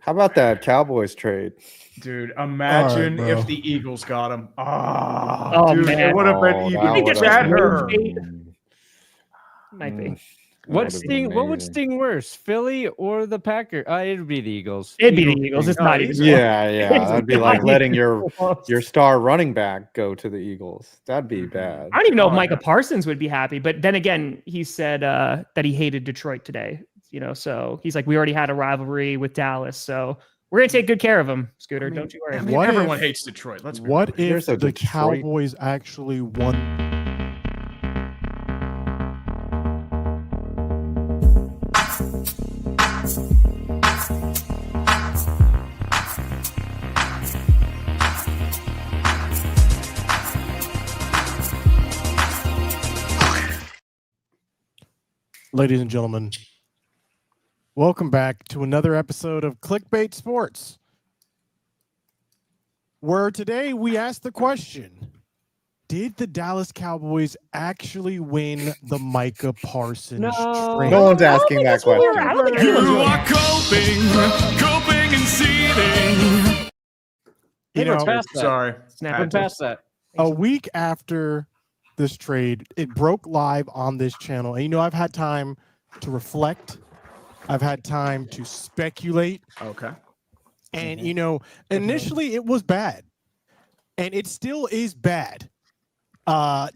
How about that Cowboys trade? Dude, imagine All right, if the Eagles got him. Oh, Dude, man. it would have been Oh, even that would've better. been- Might be. What would've been What would amazing. sting worse, Philly or the Packers? It'd be the Eagles. It'd be the Eagles. It's Oh, not even. easy. Yeah, that'd be like not letting even your close. star running back go to the Eagles. That'd be Mhm. bad. I don't even know if Oh, Micah yeah. Parsons would be happy, but then again, he said that he hated Detroit today. So he's like, we already had a rivalry with Dallas, so we're gonna take good care of him, Scooter. Don't you worry. I mean, What everyone if- hates Detroit. Let's be What real. if There's a the Detroit- Cowboys actually won? Ladies and gentlemen, welcome back to another episode of Clickbait Sports, where today we ask the question, did the Dallas Cowboys actually win the Micah Parsons No. trade? No one's asking that that's what we were- question. I don't think anyone's really- coping and seeding. You We're know, past that. Sorry. Snap We're into it. past that. a week after this trade, it broke live on this channel. And you know, I've had time to reflect. I've had time to speculate. Okay. And, you know, initially it was bad. And it still is bad.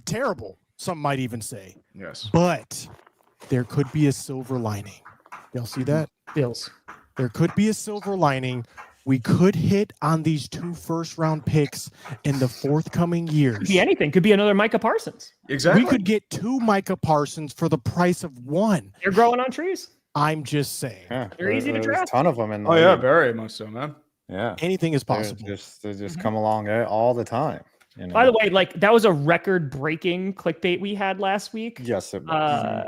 Terrible, some might even say. Yes. But there could be a silver lining. Y'all see that? Bills. There could be a silver lining. We could hit on these 2 first-round picks in the forthcoming years. Could be anything. Could be another Micah Parsons. Exactly. We could get 2 Micah Parsons for the price of 1. They're growing on trees. I'm just saying. Yeah, They're easy to there's draft. a ton of them in the Oh yeah, league. very much so, man. Yeah. Anything is They're possible. They just come along all the time. You know? By the way, like that was a record-breaking clickbait we had last week. Yes, it was.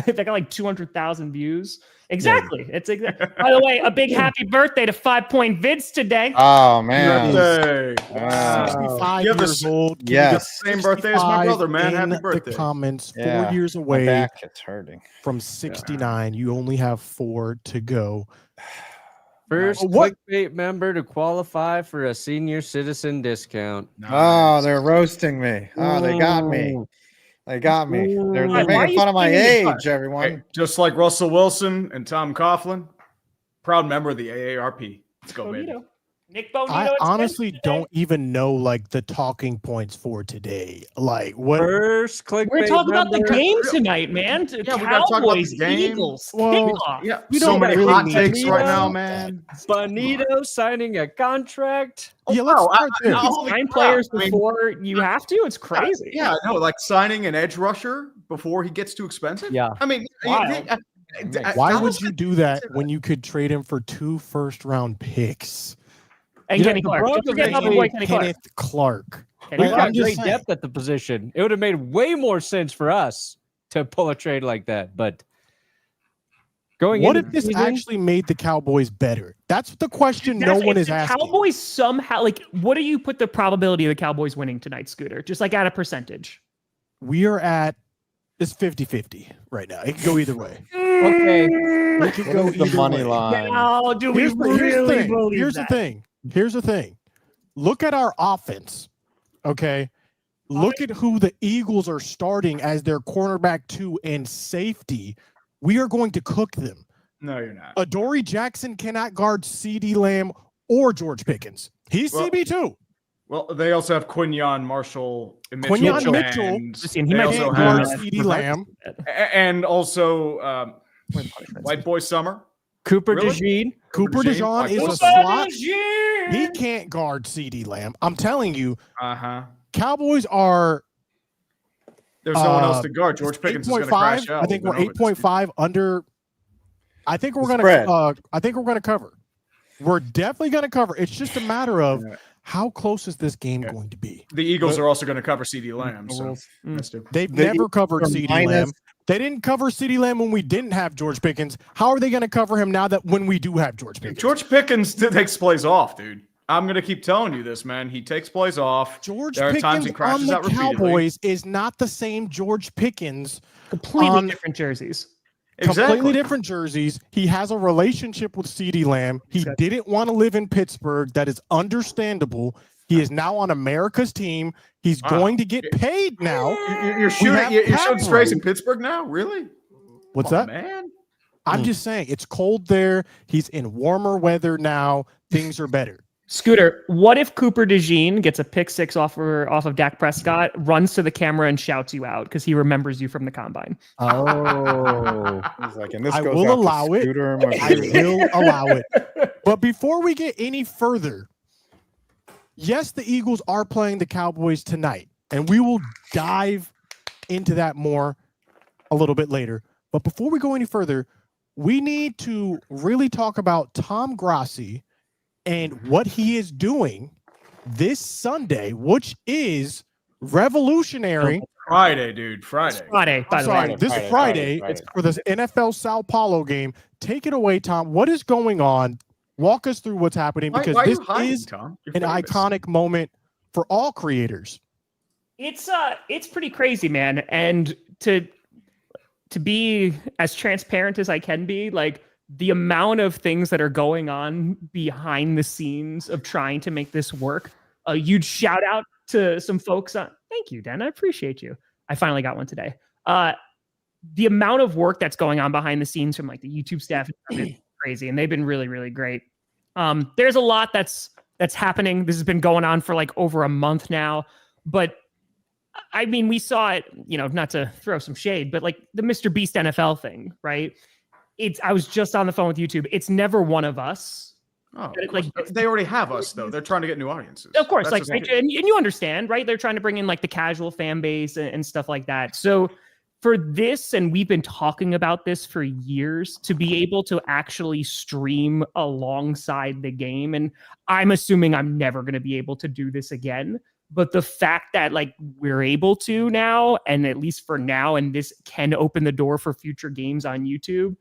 They got like 200,000 views. Exactly. It's exactly. By the way, a big happy birthday to 5 Point Vids today. Oh man. Birthday. Wow. 65 You have the years old. Can we Yes. get Same birthday as my 65 brother, man. in Happy birthday. The comments, 4 Yeah. years My away back is hurting. from 69. You only have 4 to go. First What- clickbait member to qualify for a senior citizen discount. Oh, they're roasting me. Oh, they got me. They got me. They're Why are making you fun of my singing it? age, everyone. Hey, just like Russell Wilson and Tom Coughlin, proud member of the AARP. Let's go, baby. Bonito. Nick Bonito. I it's honestly today. don't even know like the talking points for today. Like what? First clickbait We're talking about the member- game tonight, man. Yeah, we gotta talk about Cowboys, the game. Eagles, Well, kickoff. Yeah, We so don't many really hot need takes to right talk now, about man. Bonito signing a contract. Yeah, let's wow, start there. holy Nine crap. players I mean, before you have to. It's crazy. Yeah, no, like signing an edge rusher before he gets too expensive. Yeah. I mean, Wild. Why Dallas would you do that when you could trade him for 2 first-round picks? And You know, Kenny the Clark. Don't Broncos forget about the actually- boy Kenny Clark. Kenneth Clark. Kenny We've Like, Clark. I'm got just great saying. depth at the position. It would have made way more sense for us to pull a trade like that. But going What into if this the season, actually made the Cowboys better? That's the question That's- no one if is the asking. Cowboys somehow like. What do you put the probability of the Cowboys winning tonight, Scooter? Just like at a percentage. We are at it's 50-50 right now. It can go either way. okay, It could go What is the either money way. line? Oh, do we Here's the really thing. believe Here's the that? thing. Here's the thing. Look at our offense. Okay. Look at who the Eagles are starting as their cornerback 2 and safety. We are going to cook them. No, you're not. Adoree Jackson cannot guard CeeDee Lamb or George Pickens. He's Well, CB2. Well, they also have Quinyon Marshall and Mitchell. Quinyon Mitchell. and Listen, he they might also Can't be guard have, CeeDee Lamb. and also White Boy Summer. Cooper Really? DeJean. Cooper DeJean is a Cooper slot. He can't guard CeeDee Lamb. I'm telling you, Uh-huh. Cowboys are There's no one else to guard. George Pickens is going to 8.5. crash out. I think We've we're been over this. 8.5 under. I think we're The gonna. spread. I think we're gonna cover. We're definitely gonna cover. It's just a matter of Yeah. how close is this game Yeah. going to be. The Eagles are also going to cover CeeDee Lamb. So that's two. They've The never covered Eagles are CeeDee minus- Lamb. They didn't cover CeeDee Lamb when we didn't have George Pickens. How are they going to cover him now that when we do have George Pickens? George Pickens takes plays off, dude. I'm going to keep telling you this, man. He takes plays off. George There are times Pickens he crashes on the out repeatedly. Cowboys is not the same George Pickens. Completely on- different jerseys. Completely different jerseys. He has a relationship with CeeDee Lamb. He didn't want to live in Pittsburgh. That is understandable. He is now on America's team. He's going to get paid now. You're shooting strays in Pittsburgh now? Really? What's that? Man? I'm just saying, it's cold there. He's in warmer weather now. Things are better. Scooter, what if Cooper DeJean gets a pick six off of Dak Prescott, runs to the camera and shouts you out because he remembers you from the combine? Oh. He's like, and this I goes will out to allow it. Scooter I will allow it. But before we get any further, yes, the Eagles are playing the Cowboys tonight, and we will dive into that more a little bit later. But before we go any further, we need to really talk about Tom Grossi and what he is doing this Sunday, which is revolutionary. Friday, dude. Friday. Friday, by the way. This Friday. It's for the NFL Sao Paulo game. Take it away, Tom. What is going on? Walk us through what's happening, because this is an iconic moment for all creators. It's pretty crazy, man. And to be as transparent as I can be, like, the amount of things that are going on behind the scenes of trying to make this work. A huge shout out to some folks. Thank you, Dan. I appreciate you. I finally got one today. The amount of work that's going on behind the scenes from like the YouTube staff is crazy, and they've been really, really great. There's a lot that's happening. This has been going on for like over a month now, but I mean, we saw it, not to throw some shade, but like the Mr. Beast NFL thing, right? I was just on the phone with YouTube. It's never one of us. Oh, like they already have us though. They're trying to get new audiences. Of course, and you understand, right? They're trying to bring in like the casual fan base and stuff like that. So for this, and we've been talking about this for years, to be able to actually stream alongside the game, and I'm assuming I'm never going to be able to do this again. But the fact that like we're able to now, and at least for now, and this can open the door for future games on YouTube,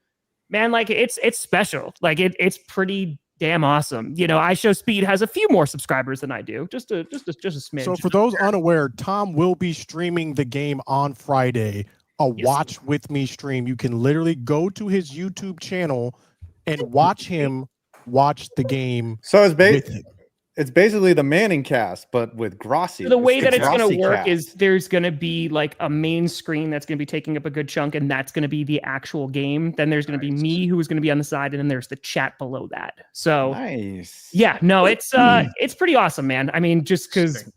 man, like it's special. Like it's pretty damn awesome. iShowSpeed has a few more subscribers than I do. Just a smidge. So for those unaware, Tom will be streaming the game on Friday. Watch with me stream. You can literally go to his YouTube and watch him watch the game. So it's basically the Manning cast, but with Grossi. So the way that it's going to work is there's going to be like a main screen that's going to be taking up a good chunk, and that's going to be the actual game. Then there's going to be me, who's going to be on the side, and then there's the chat below that. So nice. Yeah, no, it's pretty awesome, man. I mean, just because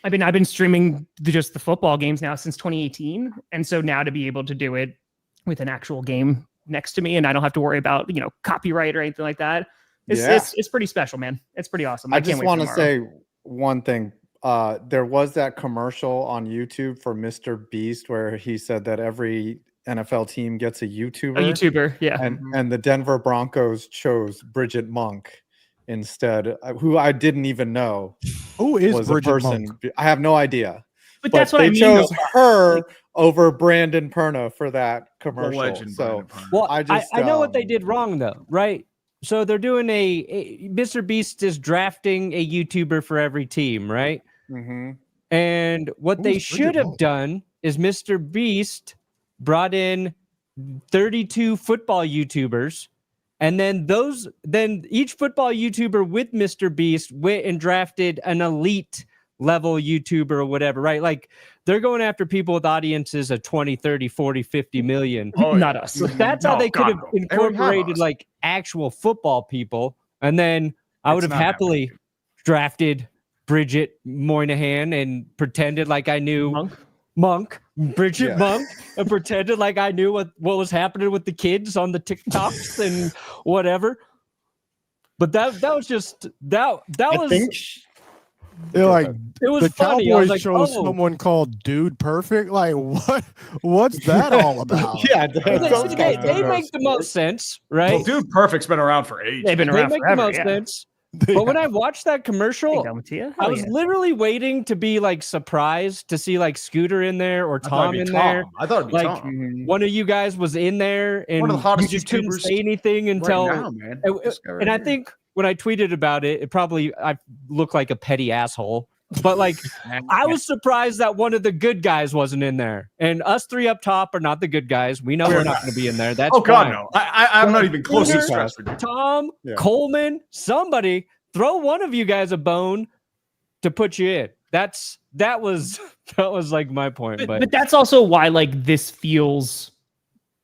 I've been streaming just the football games now since 2018, and so now to be able to do it with an actual game next to me, and I don't have to worry about copyright or anything like that. It's pretty special, man. It's pretty awesome. I just want to say one thing. There was that commercial on YouTube for Mr. Beast where he said that every NFL team gets a YouTuber. Yeah. And the Denver Broncos chose Bridget Monk instead, who I didn't even know. Who is Bridget Monk? I have no idea. But that's what they I mean. Chose her over Brandon Perna for that commercial. Legend, so I know what they did wrong though, right? So they're doing Mr. Beast is drafting a YouTuber for every team, right? Mm-hmm. And what they should have done is Mr. Beast brought in 32 football YouTubers, and then each football YouTuber with Mr. Beast went and drafted an elite level YouTuber or whatever, right? Like they're going after people with audiences of 20, 30, 40, 50 million. Oh, not us. So that's how they could have incorporated like actual football people. And then I would have happily drafted Bridget Moynihan and pretended like I knew Bridget Monk, and pretended like I knew what was happening with the kids on the TikToks and whatever. But that was just that was. They're like, it was the funny. Cowboys chose someone called Dude Perfect. Like, what's that all about? Yeah, they make the most sense, right? Well, Dude Perfect's been around for ages. They've been around make forever, the most sense. But when I watched that commercial, I was literally waiting to be like surprised to see like Scooter in there or Tom in there. I thought it'd be like Tom. One of you guys was in there, and one of the hottest you just couldn't YouTubers say anything until. Right now, man. And I think when I tweeted about it, I looked like a petty asshole. but like I was surprised that one of the good guys wasn't in there. And us three up top are not the good guys. We know we're not going to be in there. That's God, fine. no. I'm not even close to stressed with you. Tom, Coleman, somebody throw one of you guys a bone to put you in. That was like my point. But that's also why like this feels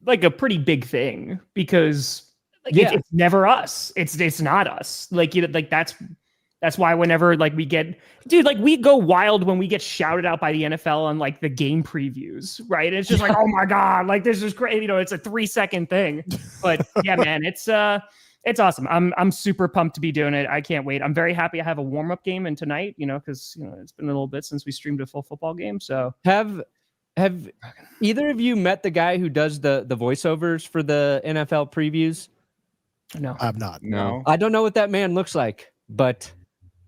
like a pretty big thing, because it's never us. It's not us. Like that's why whenever like we get, dude, like we go wild when we get shouted out by the NFL on like the game previews, right? And it's just like, oh my God, like this is great. You know, it's a 3-second thing. But yeah, man, it's awesome. I'm super pumped to be doing it. I can't wait. I'm very happy I have a warm-up game in tonight, you know, because it's been a little bit since we streamed a full football game. So have either of you met the guy who does the voiceovers for the NFL previews? No, I've not. No. I don't know what that man looks like, but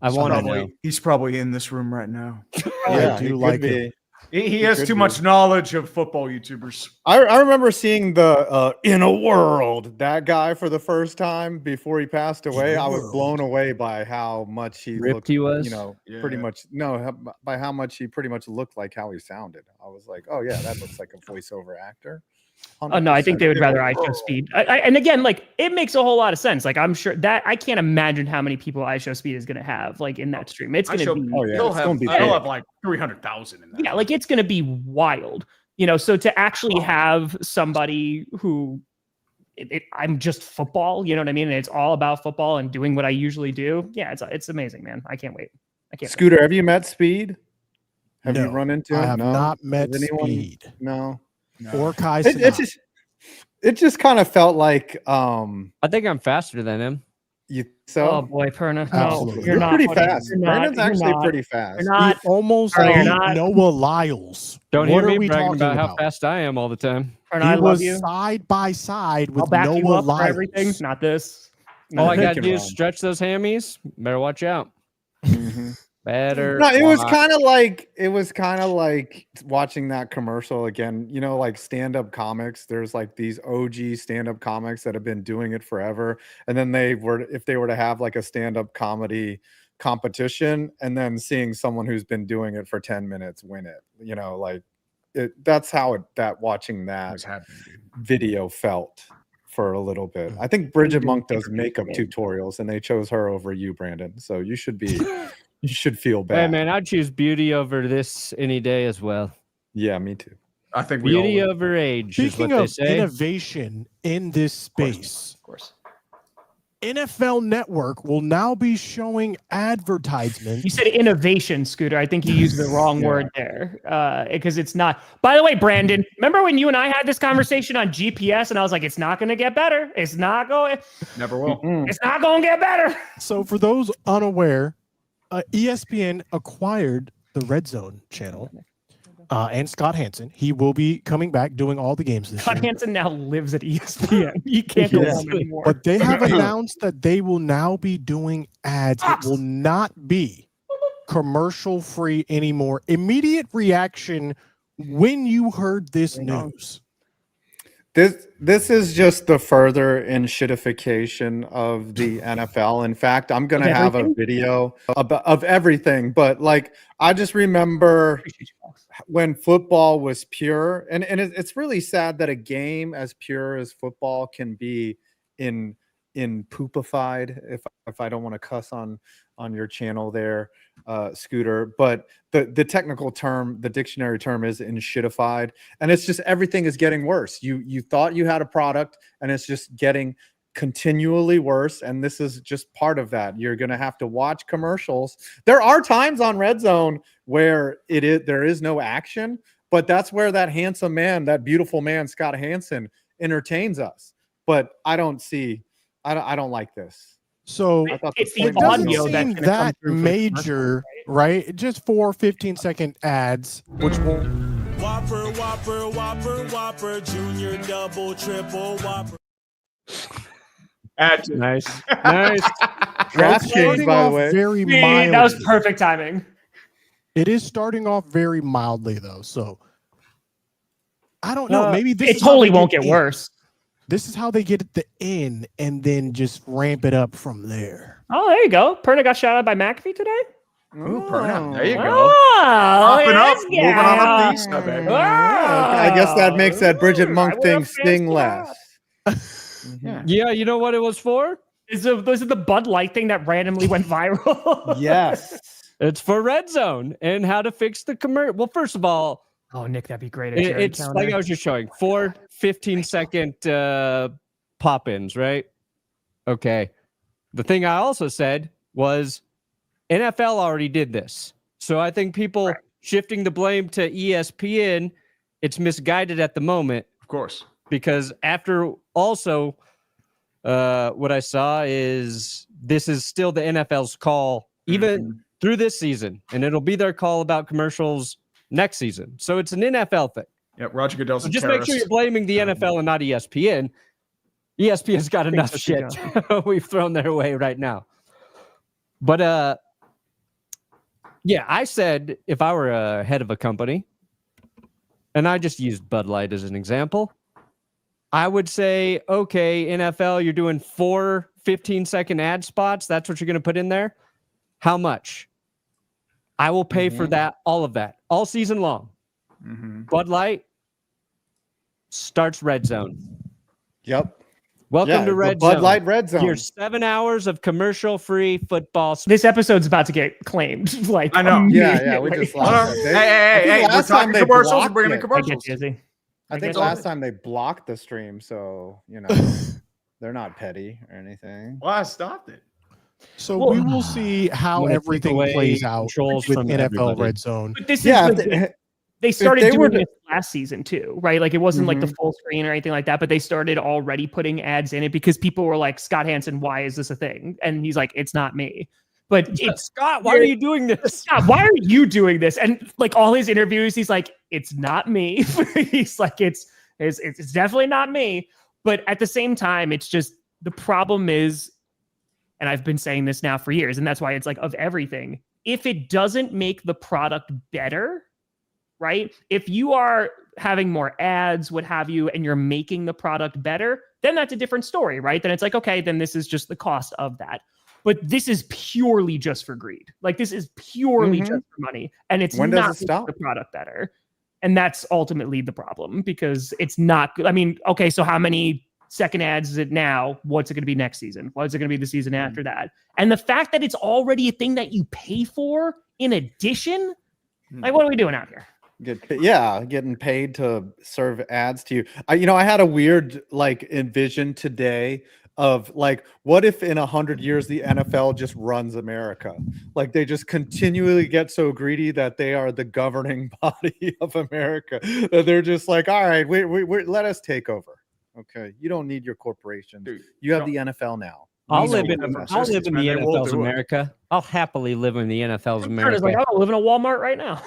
I want to know. He's probably in this room right now. Yeah, I do like it. He has too much knowledge of football YouTubers. I remember seeing the In a World, that guy for the first time before he passed away. I was blown away by how much he ripped looked, he was. you know, pretty much by how much he pretty much looked like how he sounded. I was like, oh yeah, that looks like a voiceover actor. 100%. Oh no, I think they would rather I show speed. And again, like it makes a whole lot of sense. Like I'm sure that I can't imagine how many people I show speed is going to have like in that stream. It's going to be. Oh yeah, he'll have like 300,000 in that. Yeah, like it's going to be wild. You know, so to actually have somebody who I'm just football, you know what I mean? And it's all about football and doing what I usually do. Yeah, it's amazing, man. I can't wait. Scooter, have you met Speed? Have No, you run into him? I have not met Speed. No. Or Kai. It just kind of felt like I think I'm faster than him. Oh boy, Perna. No, Absolutely. You're not pretty buddy. fast. You're Brandon's not. actually You're not. pretty fast. You're not. He almost Perna, you're beat not. Noah Lyles. Don't What hear are me we bragging talking about how about? fast I am all the time. Perna, He I love was you. side by side with I'll back you Noah up for Lyles. everything. Not this. All I They got to can do is run. stretch those hammies. Better watch out. Mhm. Better. No, it was watch. kind of like watching that commercial again. You know, like stand-up comics. There's like these OG stand-up comics that have been doing it forever, and then if they were to have like a stand-up comedy competition, and then seeing someone who's been doing it for 10 minutes win it. You know, like that's how watching that video felt for a little bit. I think Bridget Monk does makeup tutorials, and they chose her over you, Brandon. So you should feel bad. Hey man, I'd choose beauty over this any day as well. Yeah, me too. I think we Beauty all over age Speaking is what of they say. innovation in this space, Of course. NFL Network will now be showing advertisements. You said innovation, Scooter. I think you used the wrong word there because it's not. By the way, Brandon, remember when you and I had this conversation on GPS and I was like, it's not going to get better. It's not going. never will. It's not going to get better. So for those unaware, ESPN acquired the Red Zone channel and Scott Hansen. He will be coming back doing all the games this Scott year. Hansen now lives at ESPN. You can't go home anymore. But they have announced that they will now be doing ads. It will not be commercial free anymore. Immediate reaction when you heard this news. This is just the further shitification of the NFL. In fact, I'm gonna have a video of everything, but like I just remember when football was pure, and it's really sad that a game as pure as football can be in poopified, if I don't want to cuss on your channel there, Scooter, but the technical term, the dictionary term is shitified, and it's just everything is getting worse. You thought you had a product, and it's just getting continually worse, and this is just part of that. You're going to have to watch commercials. There are times on Red Zone where there is no action, but that's where that handsome man, that beautiful man, Scott Hansen, entertains us. But I don't like this. So it's it the doesn't audio seem that's gonna that come through for the major, right? Just 4 15-second ads, which will Whopper, junior, double, triple, Whopper. Nice. Nice. DraftKings, starting by the off way. very Man, mildly. that was perfect timing. It is starting off very mildly though, so I don't know. Maybe this It is how totally they won't get in. worse. This is how they get at the end and then just ramp it up from there. Oh, there you go. Perna got shot out by McAfee today. Ooh, burnout. There you go. Oh, Popping look at up, this moving guy. on up the east side, baby. I guess that makes that Bridget Ooh, Monk I thing will sting fast less. Yeah. Yeah, you know what it was for? Is it the Bud Light thing that randomly went viral? Yes. It's for Red Zone and how to fix the commercial. Well, first of all, Oh, Nick, that'd be great. At it's like I was just showing 4 15-second pop-ins, right? Okay. The thing I also said was NFL already did this. So I think people shifting the blame to ESPN, it's misguided at the moment. Of course. Because after also what I saw is this is still the NFL's call, even through this season, and it'll be their call about commercials next season. So it's an NFL thing. Yep, Roger Goodell's So a just terrorist. make sure you're blaming the NFL and not ESPN. ESPN's got enough shit we've thrown their way right now. But yeah, I said if I were a head of a company, and I just used Bud Light as an example, I would say, okay, NFL, you're doing 4 15-second ad spots. That's what you're going to put in there. How much? I will pay for that, all of that, all season long. Bud Light starts Red Zone. Yep. Welcome to Red Bud Zone. Light Red Zone. Here's 7 hours of commercial-free football. This episode's about to get claimed. Like, I know. Yeah, we immediately. just lost it. Hey, we're last time talking they commercials. We're blocked bringing in it. I commercials. get Jizzy. I think guess last time they blocked the stream, so they're not petty or anything. Well, I stopped it. So we will see how everything plays out with from NFL everybody. Red Zone. But this Yeah, is they started they doing were this last season too, right? Like it wasn't like the full screen or anything like that, but they started already putting ads in it because people were like, Scott Hansen, why is this a thing? And he's like, it's not me. But it's Scott, why are you doing this? Scott, why are you doing this? And like all his interviews, he's like, it's not me. He's like, it's definitely not me. But at the same time, it's just the problem is, and I've been saying this now for years, and that's why it's like of everything. If it doesn't make the product better, right? If you are having more ads, what have you, and you're making the product better, then that's a different story, right? Then it's like, okay, then this is just the cost of that. But this is purely just for greed. Like this is purely just for money. And it's When does not it stop? the product better. And that's ultimately the problem because it's not good. I mean, okay, so how many second ads is it now? What's it going to be next season? What's it going to be the season after that? And the fact that it's already a thing that you pay for in addition, like what are we doing out here? Getting paid to serve ads to you. I had a weird envision today of what if in 100 years the NFL just runs America? Like they just continually get so greedy that they are the governing body of America. That they're just like, all right, we let us take over. Okay, you don't need your corporation. Dude, you have the NFL now. I'll live in man, the they will NFL's do it. America. I'll happily live in the NFL's It's America. like, I live in a Walmart right now.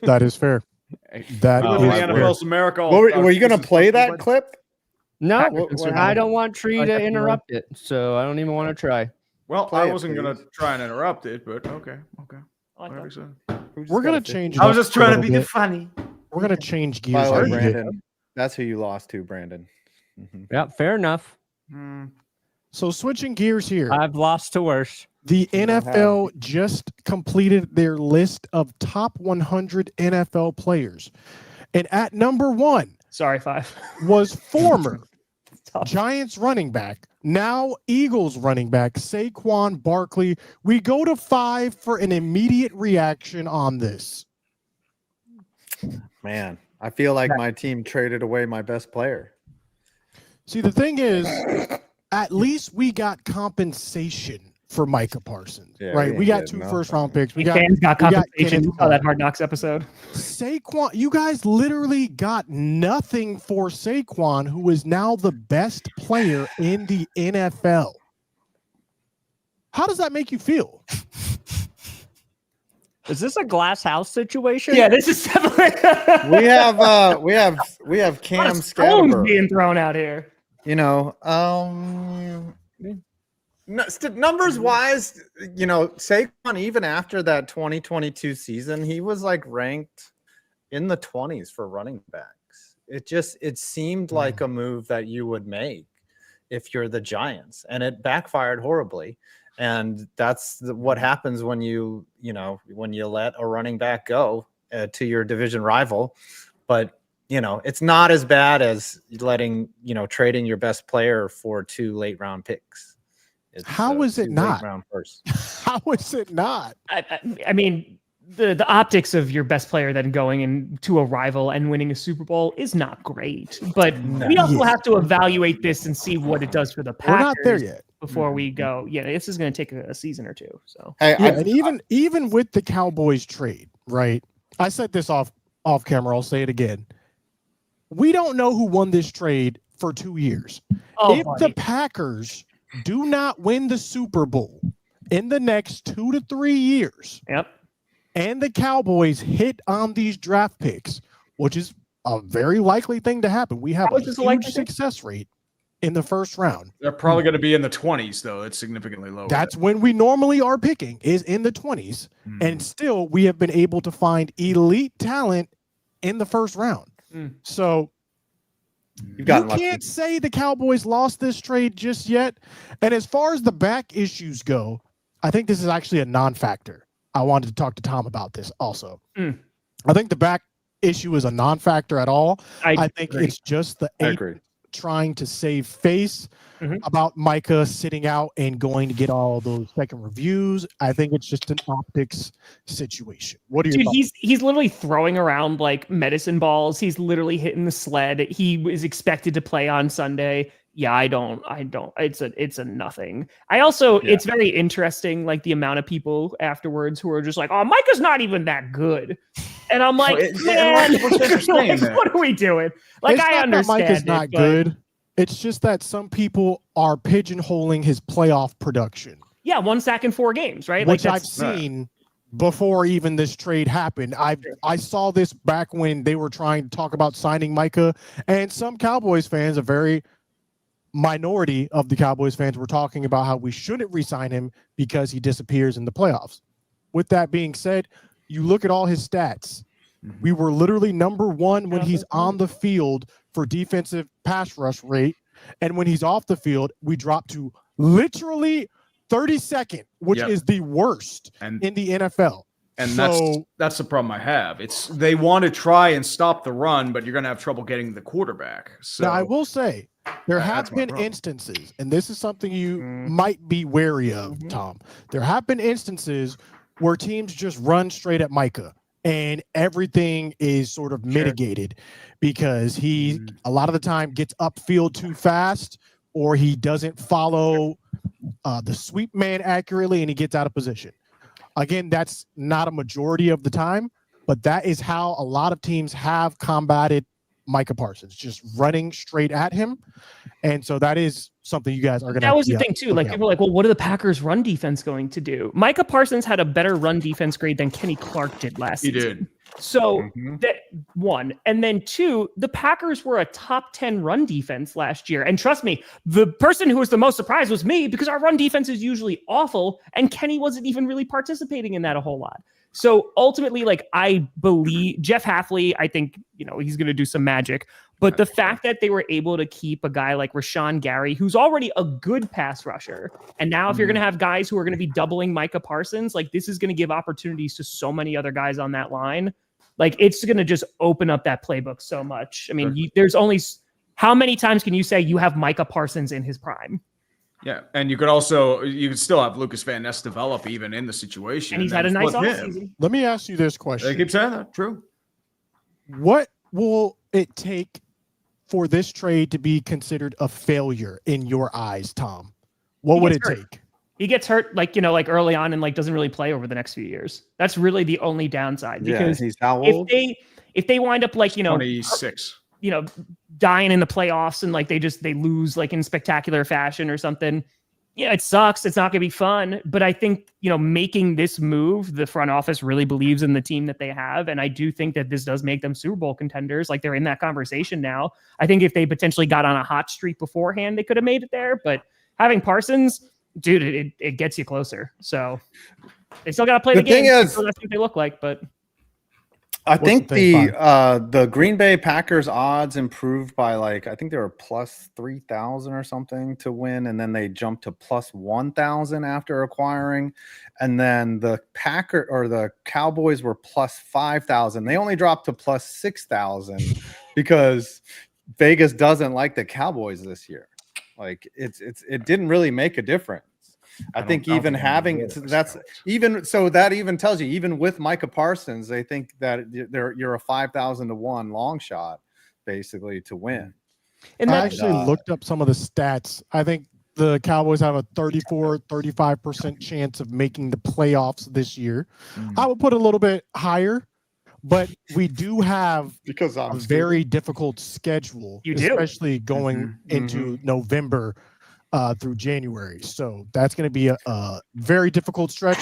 That is fair. That We is live in the fair. NFL's America. Were you going to play that clip? No, What I don't want Tree I to definitely interrupt it, so I don't even want to try. Well, Play I it, wasn't going please. to try and interrupt it, but okay. I like Whatever you that. said. We're gonna change. it I was up just a trying to little be bit. funny. We're gonna change By gears. the way, a little bit. Brandon, that's who you lost to, Brandon. Yeah, fair enough. So switching gears here, I've lost to worse. the don't have- NFL just completed their list of top 100 NFL players, and at number 1 Sorry, 5. was former Tough. Giants running back, now Eagles running back, Saquon Barkley. We go to 5 for an immediate reaction on this. Man, I feel like my team traded away my best player. See, the thing is, at least we got compensation for Micah Parsons, Yeah, right? we We ain't got getting 2 nothing. first-round picks. We fans got we got compensation. Kenneth You saw that Walker. Hard Knocks episode. Saquon, you guys literally got nothing for Saquon, who is now the best player in the NFL. How does that make you feel? Is this a glass house situation? Yeah, this is definitely We have Cam stones Scatterberg. being thrown out here. Numbers wise, Saquon, even after that 2022 season, he was ranked in the 20s for running backs. It seemed like a move that you would make if you're the Giants, and it backfired horribly. And that's what happens when you let a running back go to your division rival. But, it's not as bad as trading your best player for 2 late round picks. How is it not? Round first. How is it not? I mean, the optics of your best player then going into a rival and winning a Super Bowl is not great. But we also have to evaluate this and see what it does for the Packers. We're not there yet. Before we go, this is going to take a season or two. So, and even with the Cowboys trade, right? I said this off camera. I'll say it again. We don't know who won this trade for 2 years. If the Packers do not win the Super Bowl in the next 2 to 3 years, and the Cowboys hit on these draft picks, which is a very likely thing to happen, we have a huge success rate in the first round. They're probably going to be in the 20s, though. It's significantly lower. That's when we normally are picking, is in the 20s. And still, we have been able to find elite talent in the first round. So you can't say the Cowboys lost this trade just yet. And as far as the back issues go, I think this is actually a non-factor. I wanted to talk to Tom about this also. I think the back issue is a non-factor at all. I think it's just the trying to save face about Micah sitting out and going to get all those second reviews. I think it's just an optics situation. What are your thoughts? He's literally throwing around like medicine balls. He's literally hitting the sled. He was expected to play on Sunday. Yeah, I don't. It's a nothing. I also, it's very interesting, like the amount of people afterwards who are just like, oh, Micah's not even that good. And I'm like, man, what are we doing? Like, I understand Micah's not good. It's just that some people are pigeonholing his playoff production. Yeah, 1 sack in 4 games, right? Which I've seen before even this trade happened. I saw this back when they were trying to talk about signing Micah, and some Cowboys fans, a very minority of the Cowboys fans, were talking about how we shouldn't re-sign him because he disappears in the playoffs. With that being said, you look at all his stats. We were literally number 1 when he's on the field for defensive pass rush rate. And when he's off the field, we drop to literally 32nd, which is the worst in the NFL. And that's the problem I have. They want to try and stop the run, but you're going to have trouble getting the quarterback. So now I will say there have been instances, and this is something you might be wary of, Tom. There have been instances where teams just run straight at Micah and everything is sort of mitigated because he a lot of the time gets upfield too fast, or he doesn't follow the sweep man accurately and he gets out of position. Again, that's not a majority of the time, but that is how a lot of teams have combated Micah Parsons, just running straight at him. And so that is something you guys are going to. That was the thing too. Like people were like, well, what are the Packers run defense going to do? Micah Parsons had a better run defense grade than Kenny Clark did last season. He did. So that 1, and then 2, the Packers were a top 10 run defense last year. And trust me, the person who was the most surprised was me, because our run defense is usually awful. And Kenny wasn't even really participating in that a whole lot. So ultimately, like, I believe Jeff Hafley, I think, he's going to do some magic. But the fact that they were able to keep a guy like Rashawn Gary, who's already a good pass rusher, and now if you're going to have guys who are going to be doubling Micah Parsons, like, this is going to give opportunities to so many other guys on that line. Like, it's going to just open up that playbook so much. I mean, there's only how many times can you say you have Micah Parsons in his prime? Yeah, and you could still have Lucas Van Ness develop even in the situation. And he's had a nice offseason. Let me ask you this question. They keep saying that. True. What will it take for this trade to be considered a failure in your eyes, Tom? What would it take? He gets hurt, like early on, and doesn't really play over the next few years. That's really the only downside. Because he's how old? If they wind up 26, dying in the playoffs and they lose in spectacular fashion or something, it sucks. It's not going to be fun. But I think making this move, the front office really believes in the team that they have, and I do think that this does make them Super Bowl contenders. Like, they're in that conversation now. I think if they potentially got on a hot streak beforehand, they could have made it there. But having Parsons, dude, it gets you closer. So they still got to play the game. Thing is, so that's what they look like. But I think the Green Bay Packers odds improved by like, I think they were plus 3,000 or something to win, and then they jumped to plus 1,000 after acquiring, and then the Cowboys were plus 5,000. They only dropped to plus 6,000 because Vegas doesn't like the Cowboys this year. Like it didn't really make a difference. I think even having that even tells you, even with Micah Parsons, they think that you're a 5,000 to 1 long shot basically to win. And I actually looked up some of the stats. I think the Cowboys have a 35% chance of making the playoffs this year. I would put a little bit higher, but we do have a very difficult schedule, especially going into November through January. So that's going to be a very difficult stretch.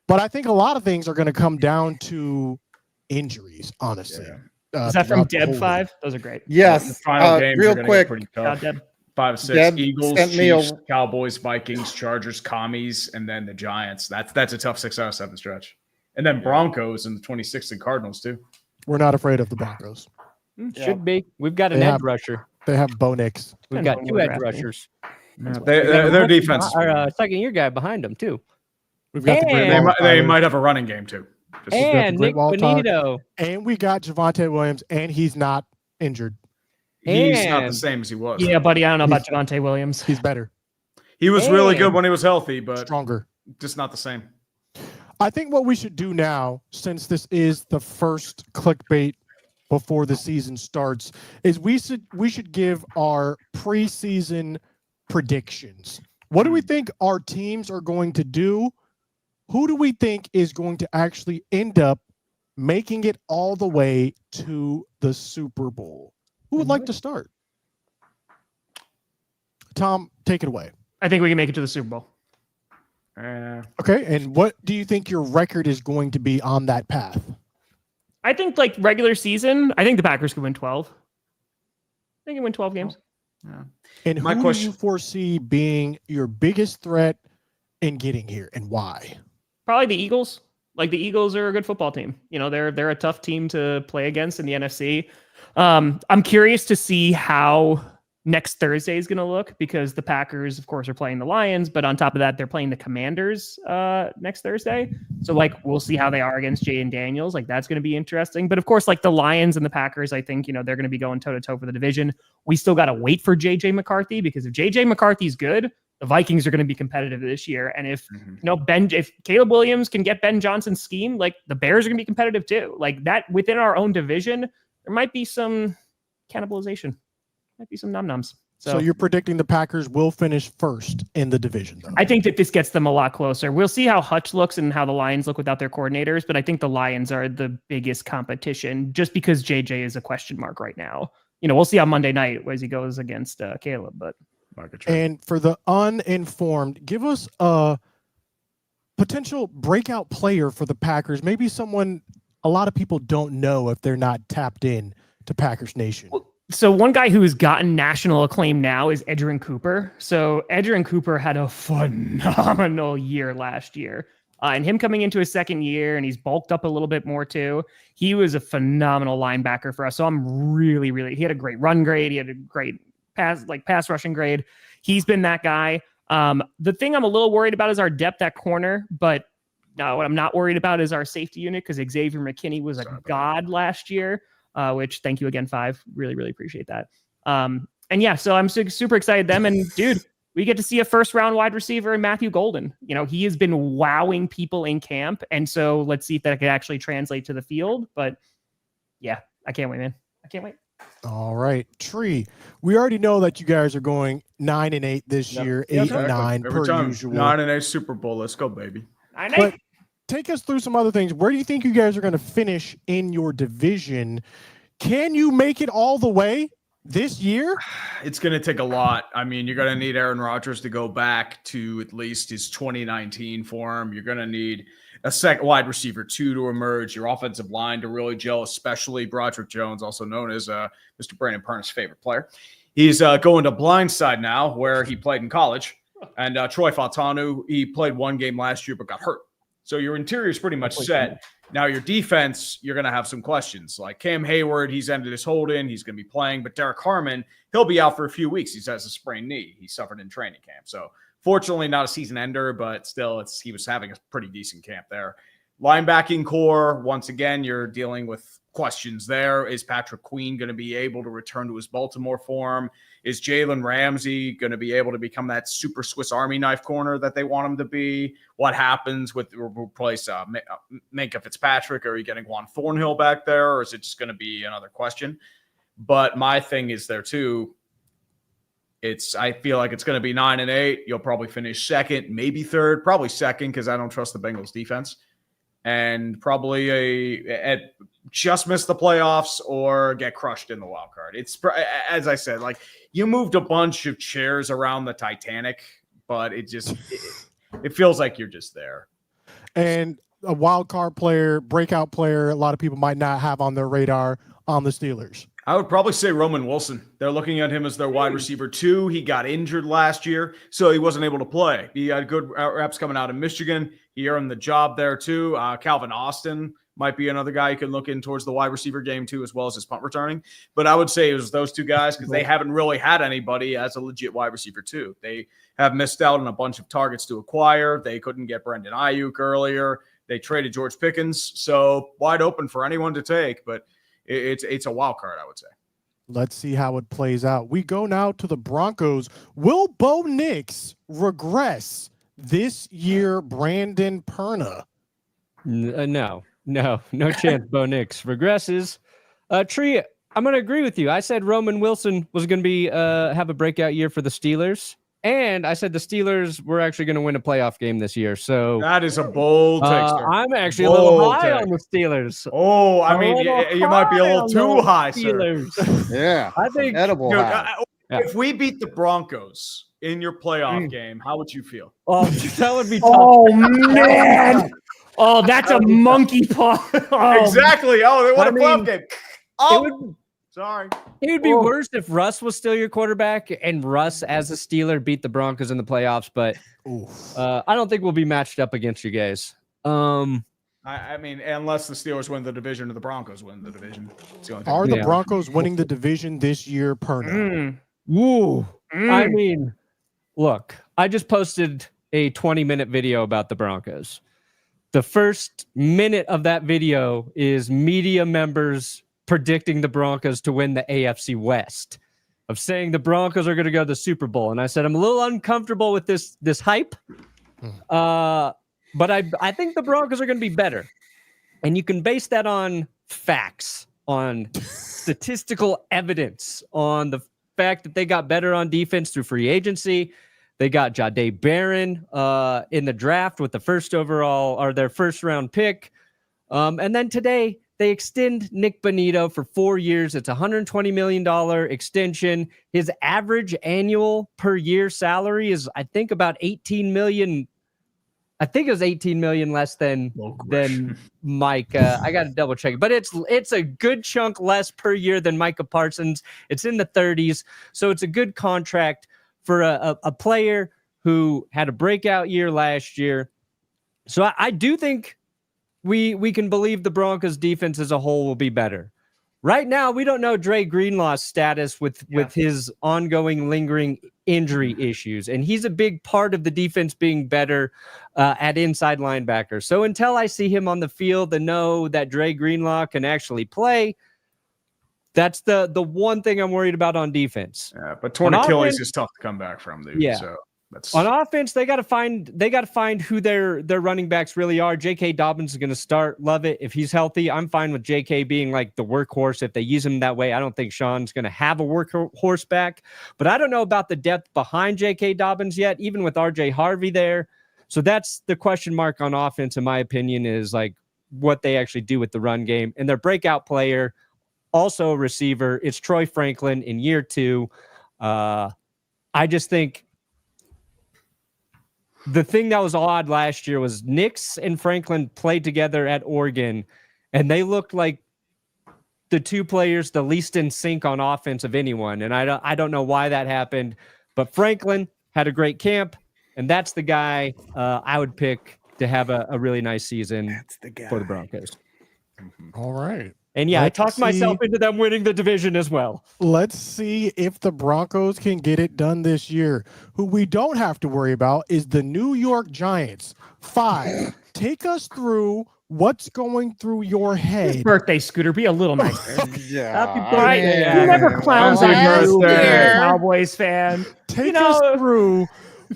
But I think a lot of things are going to come down to injuries, honestly. Is that from Deb 5? Those are great. Yes. The final games real are quick. Pretty tough. Deb. 5 6. Deb Eagles, sent me Chiefs, Cowboys, Vikings, Chargers, Commies, and then the Giants. That's a tough 6 out of 7 stretch. And then Broncos and the 26th and Cardinals too. We're not afraid of the Broncos. Should be. We've got an edge rusher. They have Bo Nix. We've got 2 edge rushers. Their defense. Our second-year guy behind them too. We've got they might have a running game too. And Nick Bonito. And we got Javonte Williams, and he's not injured. He's not the same as he was. Yeah, buddy. I don't know about Javonte Williams. He's better. He was really good when he was healthy, but stronger. Just not the same. I think what we should do now, since this is the first clickbait before the season starts, is we should give our preseason predictions. What do we think our teams are going to do? Who do we think is going to actually end up making it all the way to the Super Bowl? Who would like to start? Tom, take it away. I think we can make it to the Super Bowl. Okay, and what do you think your record is going to be on that path? I think like regular season, I think the Packers could win 12. I think they win 12 games. Yeah. And who do you foresee being your biggest threat in getting here, and why? Probably the Eagles. Like the Eagles are a good football team. You know, they're a tough team to play against in the NFC. I'm curious to see how next Thursday is going to look, because the Packers, of course, are playing the Lions, but on top of that, they're playing the Commanders next Thursday. So, like, we'll see how they are against Jay and Daniels. Like, that's going to be interesting. But, of course, like the Lions and the Packers, I think, you know, they're going to be going toe-to-toe for the division. We still got to wait for J.J. McCarthy, because if J.J. McCarthy's good, the Vikings are going to be competitive this year. And if, you know, if Caleb Williams can get Ben Johnson's scheme, like, the Bears are going to be competitive too. Like, that within our own division, there might be some cannibalization. Might be some num-nums. So you're predicting the Packers will finish first in the division, though? I think that this gets them a lot closer. We'll see how Hutch looks and how the Lions look without their coordinators, but I think the Lions are the biggest competition just because JJ is a question mark right now. You know, we'll see how Monday night as he goes against Caleb. But and for the uninformed, give us a potential breakout player for the Packers. Maybe someone a lot of people don't know if they're not tapped in to Packers Nation. So one guy who has gotten national acclaim now is Edgerrin Cooper. So Edgerrin Cooper had a phenomenal year last year. And him coming into his second year, and he's bulked up a little bit more too. He was a phenomenal linebacker for us. So I'm really, he had a great run grade. He had a great pass rushing grade. He's been that guy. The thing I'm a little worried about is our depth at corner, but no, what I'm not worried about is our safety unit, because Xavier McKinney was a god last year. Which thank you again, 5. Really appreciate that. And yeah, so I'm super excited them. And dude, we get to see a first round wide receiver in Matthew Golden. You know, he has been wowing people in camp. And so let's see if that could actually translate to the field. But yeah, I can't wait, man. I can't wait. All right, Tree. We already know that you guys are going 9-8 this year, 8-9 per usual. 9-8 Super Bowl. Let's go, baby. 9-8. Take us through some other things. Where do you think you guys are going to finish in your division? Can you make it all the way this year? It's going to take a lot. I mean, you're going to need Aaron Rodgers to go back to at least his 2019 form. You're going to need a second wide receiver 2 to emerge, your offensive line to really gel, especially Broderick Jones, also known as Mr. Brandon Perna's favorite player. He's going to blindside now, where he played in college. And Troy Fautanu, he played one game last year but got hurt. So your interior is pretty much set. Now, your defense, you're going to have some questions. Like Cam Hayward, he's ended his hold-in. He's going to be playing. But Derek Harmon, he'll be out for a few weeks. He has a sprained knee. He suffered in training camp. So, fortunately, not a season ender, but still, he was having a pretty decent camp there. Linebacking core, once again, you're dealing with questions there. Is Patrick Queen going to be able to return to his Baltimore form? Is Jalen Ramsey going to be able to become that super Swiss Army knife corner that they want him to be? What happens with replace Minkah Fitzpatrick? Are you getting Juan Thornhill back there, or is it just going to be another question? But my thing is there too. I feel like it's going to be 9-8. You'll probably finish second, maybe third, probably second because I don't trust the Bengals defense, and probably just miss the playoffs or get crushed in the wild card. It's, as I said, like you moved a bunch of chairs around the Titanic, but it feels like you're just there. And a wild card player, breakout player, a lot of people might not have on their radar on the Steelers. I would probably say Roman Wilson. They're looking at him as their wide receiver 2. He got injured last year, so he wasn't able to play. He had good reps coming out of Michigan. He earned the job there too. Calvin Austin might be another guy you can look in towards the wide receiver game too, as well as his punt returning. But I would say it was those two guys because they haven't really had anybody as a legit wide receiver 2. They have missed out on a bunch of targets to acquire. They couldn't get Brendan Ayuk earlier. They traded George Pickens, so wide open for anyone to take. But it's a wild card, I would say. Let's see how it plays out. We go now to the Broncos. Will Bo Nix regress this year, Brandon Perna? No chance Bo Nix regresses. Tree, I'm going to agree with you. I said Roman Wilson was going to be have a breakout year for the Steelers. And I said the Steelers were actually going to win a playoff game this year. So that is a bold take. I'm actually a little high on the Steelers. Oh, I mean, you might be a little too high, sir. Yeah, I think edible. If we beat the Broncos in your playoff game, how would you feel? Oh, that would be tough. Oh man! Oh, that's a monkey paw. Oh. Exactly. Oh, they won a playoff game. Oh. Sorry. It would be worse if Russ was still your quarterback and Russ as a Steeler beat the Broncos in the playoffs, but I don't think we'll be matched up against you guys. I mean, unless the Steelers win the division or the Broncos win the division. Are the Broncos winning the division this year, Perna? I mean, look, I just posted a 20-minute video about the Broncos. The first minute of that video is media members predicting the Broncos to win the AFC West, of saying the Broncos are going to go to the Super Bowl. And I said, I'm a little uncomfortable with this hype. But I think the Broncos are going to be better. And you can base that on facts, on statistical evidence, on the fact that they got better on defense through free agency. They got Jahdae Barron in the draft with the their first round pick. And then today, they extend Nick Bonito for 4 years. It's a $120 million extension. His average annual per year salary is, I think, about $18 million. I think it was $18 million less than Micah. I got to double check, but it's a good chunk less per year than Micah Parsons. It's in the 30s, so it's a good contract for a player who had a breakout year last year. So I do think we can believe the Broncos defense as a whole will be better. Right now, we don't know Dre Greenlaw's status with his ongoing lingering injury issues. And he's a big part of the defense being better at inside linebacker. So until I see him on the field and know that Dre Greenlaw can actually play, that's the one thing I'm worried about on defense. Yeah, but torn Achilles is tough to come back from, dude. Yeah. So on offense, they got to find who their running backs really are. J.K. Dobbins is going to start. Love it. If he's healthy, I'm fine with J.K. being like the workhorse. If they use him that way, I don't think Sean's going to have a workhorse back. But I don't know about the depth behind J.K. Dobbins yet, even with R.J. Harvey there. So that's the question mark on offense, in my opinion, is like what they actually do with the run game. And their breakout player, also a receiver, it's Troy Franklin in year 2. I just think the thing that was odd last year was Nix and Franklin played together at Oregon, and they looked like the two players the least in sync on offense of anyone. And I don't know why that happened, but Franklin had a great camp, and that's the guy I would pick to have a really nice season for the Broncos. All right. And yeah, Let's I talked myself into them winning the division as well. Let's see if the Broncos can get it done this year. Who we don't have to worry about is the New York Giants. 5. Take us through what's going through your head. His birthday, Scooter. Be a little nicer. Yeah. Happy Right? birthday, He never clowns on you being a Cowboys fan. Take us through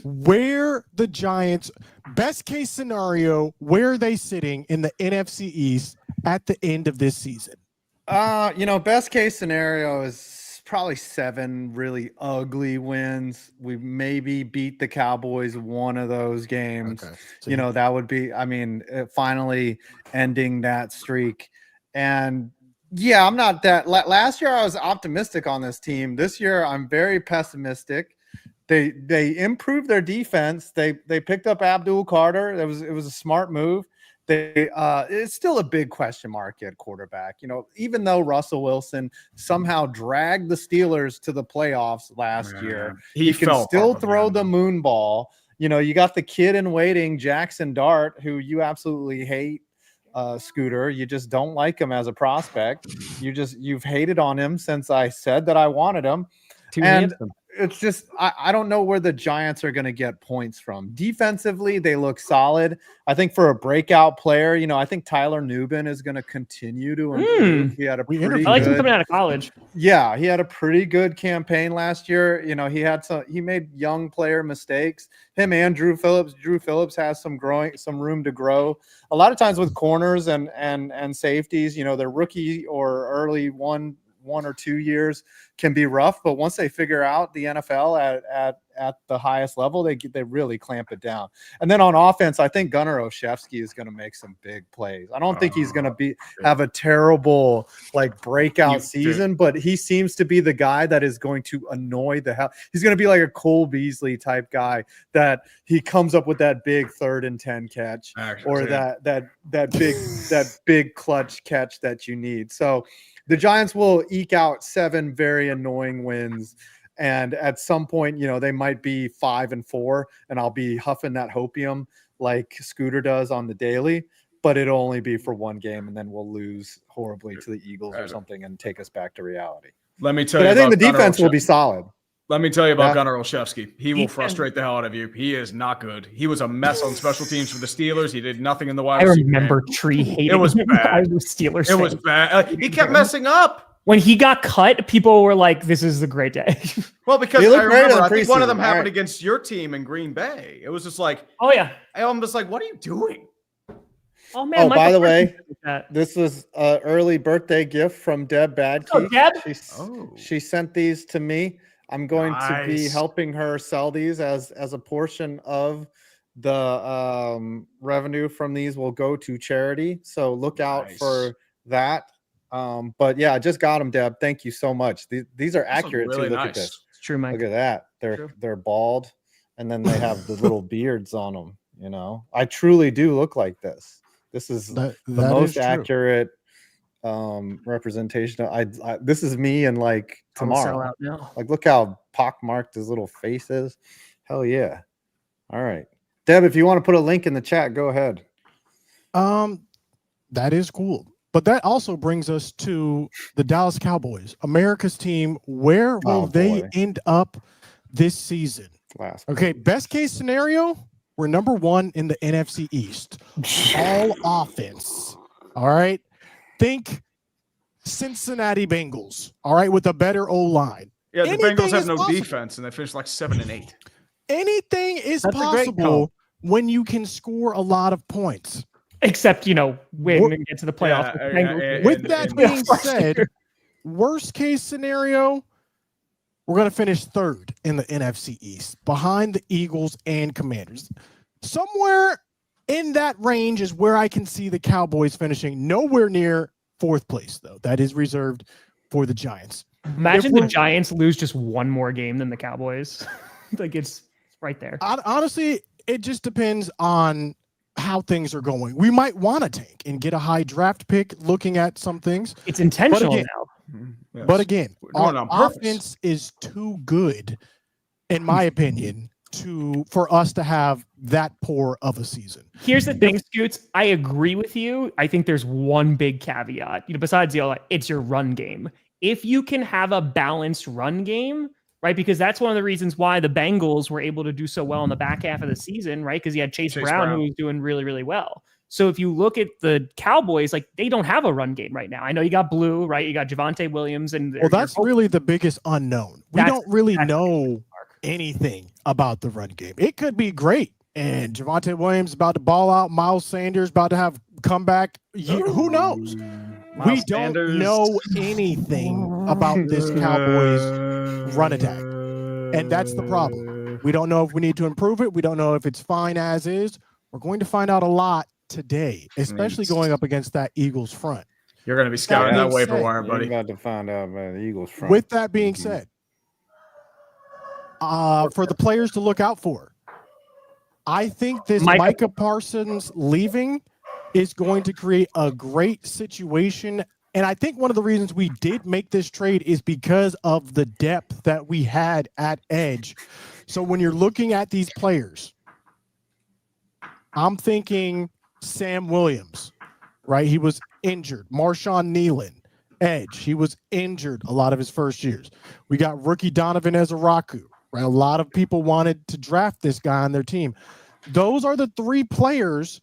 where the Giants, best case scenario, where are they sitting in the NFC East at the end of this season? Best case scenario is probably 7 really ugly wins. We maybe beat the Cowboys one of those games. Okay. That would be, finally ending that streak. And yeah, I'm not that. Last year I was optimistic on this team. This year I'm very pessimistic. They improved their defense. They picked up Abdul Carter. It was a smart move. It's still a big question mark at quarterback. Even though Russell Wilson somehow dragged the Steelers to the playoffs last year, he can still throw the moon ball. You got the kid in waiting, Jackson Dart, who you absolutely hate, Scooter. You just don't like him as a prospect. You've hated on him since I said that I wanted him. Too handsome. It's just I don't know where the Giants are going to get points from. Defensively, they look solid. I think for a breakout player, I think Tyler Nubin is going to continue to improve. He had a pretty I like him coming out of college. Yeah, he had a pretty good campaign last year. He made young player mistakes. Him and Drew Phillips. Drew Phillips has some room to grow. A lot of times with corners and safeties, their rookie or early one or 2 years can be rough, but once they figure out the NFL at the highest level, they really clamp it down. And then on offense, I think Gunnar Olszewski is going to make some big plays. I don't think he's going to have a terrible breakout season, but he seems to be the guy that is going to annoy the hell. He's going to be like a Cole Beasley type guy that he comes up with that big 3rd and 10 catch, that big clutch catch that you need. So the Giants will eke out 7 very annoying wins. And at some point, they might be 5-4, and I'll be huffing that hopium like Scooter does on the daily, but it'll only be for one game, and then we'll lose horribly to the Eagles or something and take us back to reality. Let me tell you, I think the defense will be solid. Let me tell you about Gunnar Olszewski. He will frustrate the hell out of you. He is not good. He was a mess on special teams for the Steelers. He did nothing in the wide receiver. I remember Tree hating it was bad. Steelers. It was bad. He kept messing up. When he got cut, people were like, "This is a great day." Well, because I remember, I think one of them happened against your team in Green Bay. It was just like, oh yeah, I'm just like, what are you doing? Oh man! Oh, by the way, this was an early birthday gift from Deb Badkey. Oh, Deb. She sent these to me. I'm going to be helping her sell these as a portion of the revenue from these will go to charity. So look out for that. But yeah, I just got them, Deb. Thank you so much. These are accurate too. Look at this. It's true, Mike. Look at that. They're bald, and then they have the little beards on them. I truly do look like this. This is the most accurate representation. This is me and tomorrow. Look how pockmarked his little face is. Hell yeah. All right, Deb, if you want to put a link in the chat, go ahead. That is cool. But that also brings us to the Dallas Cowboys, America's team. Where will they end up this season? Okay, best case scenario, we're number 1 in the NFC East. All offense. All right. Think Cincinnati Bengals. All right, with a better O-line. Yeah, the Bengals have no defense, and they finished 7-8. Anything is possible when you can score a lot of points. Except, win and get to the playoffs. With that being said, worst case scenario, we're going to finish 3rd in the NFC East, behind the Eagles and Commanders. Somewhere in that range is where I can see the Cowboys finishing. Nowhere near 4th place, though. That is reserved for the Giants. Imagine the Giants lose just one more game than the Cowboys. It's right there. Honestly, it just depends on how things are going. We might want to tank and get a high draft pick looking at some things. It's intentional now. But again, our offense is too good, in my opinion, for us to have that poor of a season. Here's the thing, Scoots. I agree with you. I think there's one big caveat. Besides it's your run game. If you can have a balanced run game, right? Because that's one of the reasons why the Bengals were able to do so well in the back half of the season, right? Because you had Chase Brown, who was doing really, really well. So if you look at the Cowboys, they don't have a run game right now. I know you got Blue, right? You got Javonte Williams, and that's really the biggest unknown. We don't really know anything about the run game. It could be great, and Javonte Williams about to ball out. Miles Sanders about to have comeback. Who knows? We don't know anything about this Cowboys run attack, and that's the problem. We don't know if we need to improve it. We don't know if it's fine as is. We're going to find out a lot today, especially going up against that Eagles front. You're going to be scouting that waiver wire, buddy. You're about to find out about the Eagles front. With that being said, for the players to look out for, I think this Micah Parsons leaving is going to create a great situation. And I think one of the reasons we did make this trade is because of the depth that we had at edge. So when you're looking at these players, I'm thinking Sam Williams, right? He was injured. Marshawn Nealon, edge. He was injured a lot of his first years. We got rookie Donovan Ezaraku, right? A lot of people wanted to draft this guy on their team. Those are the three players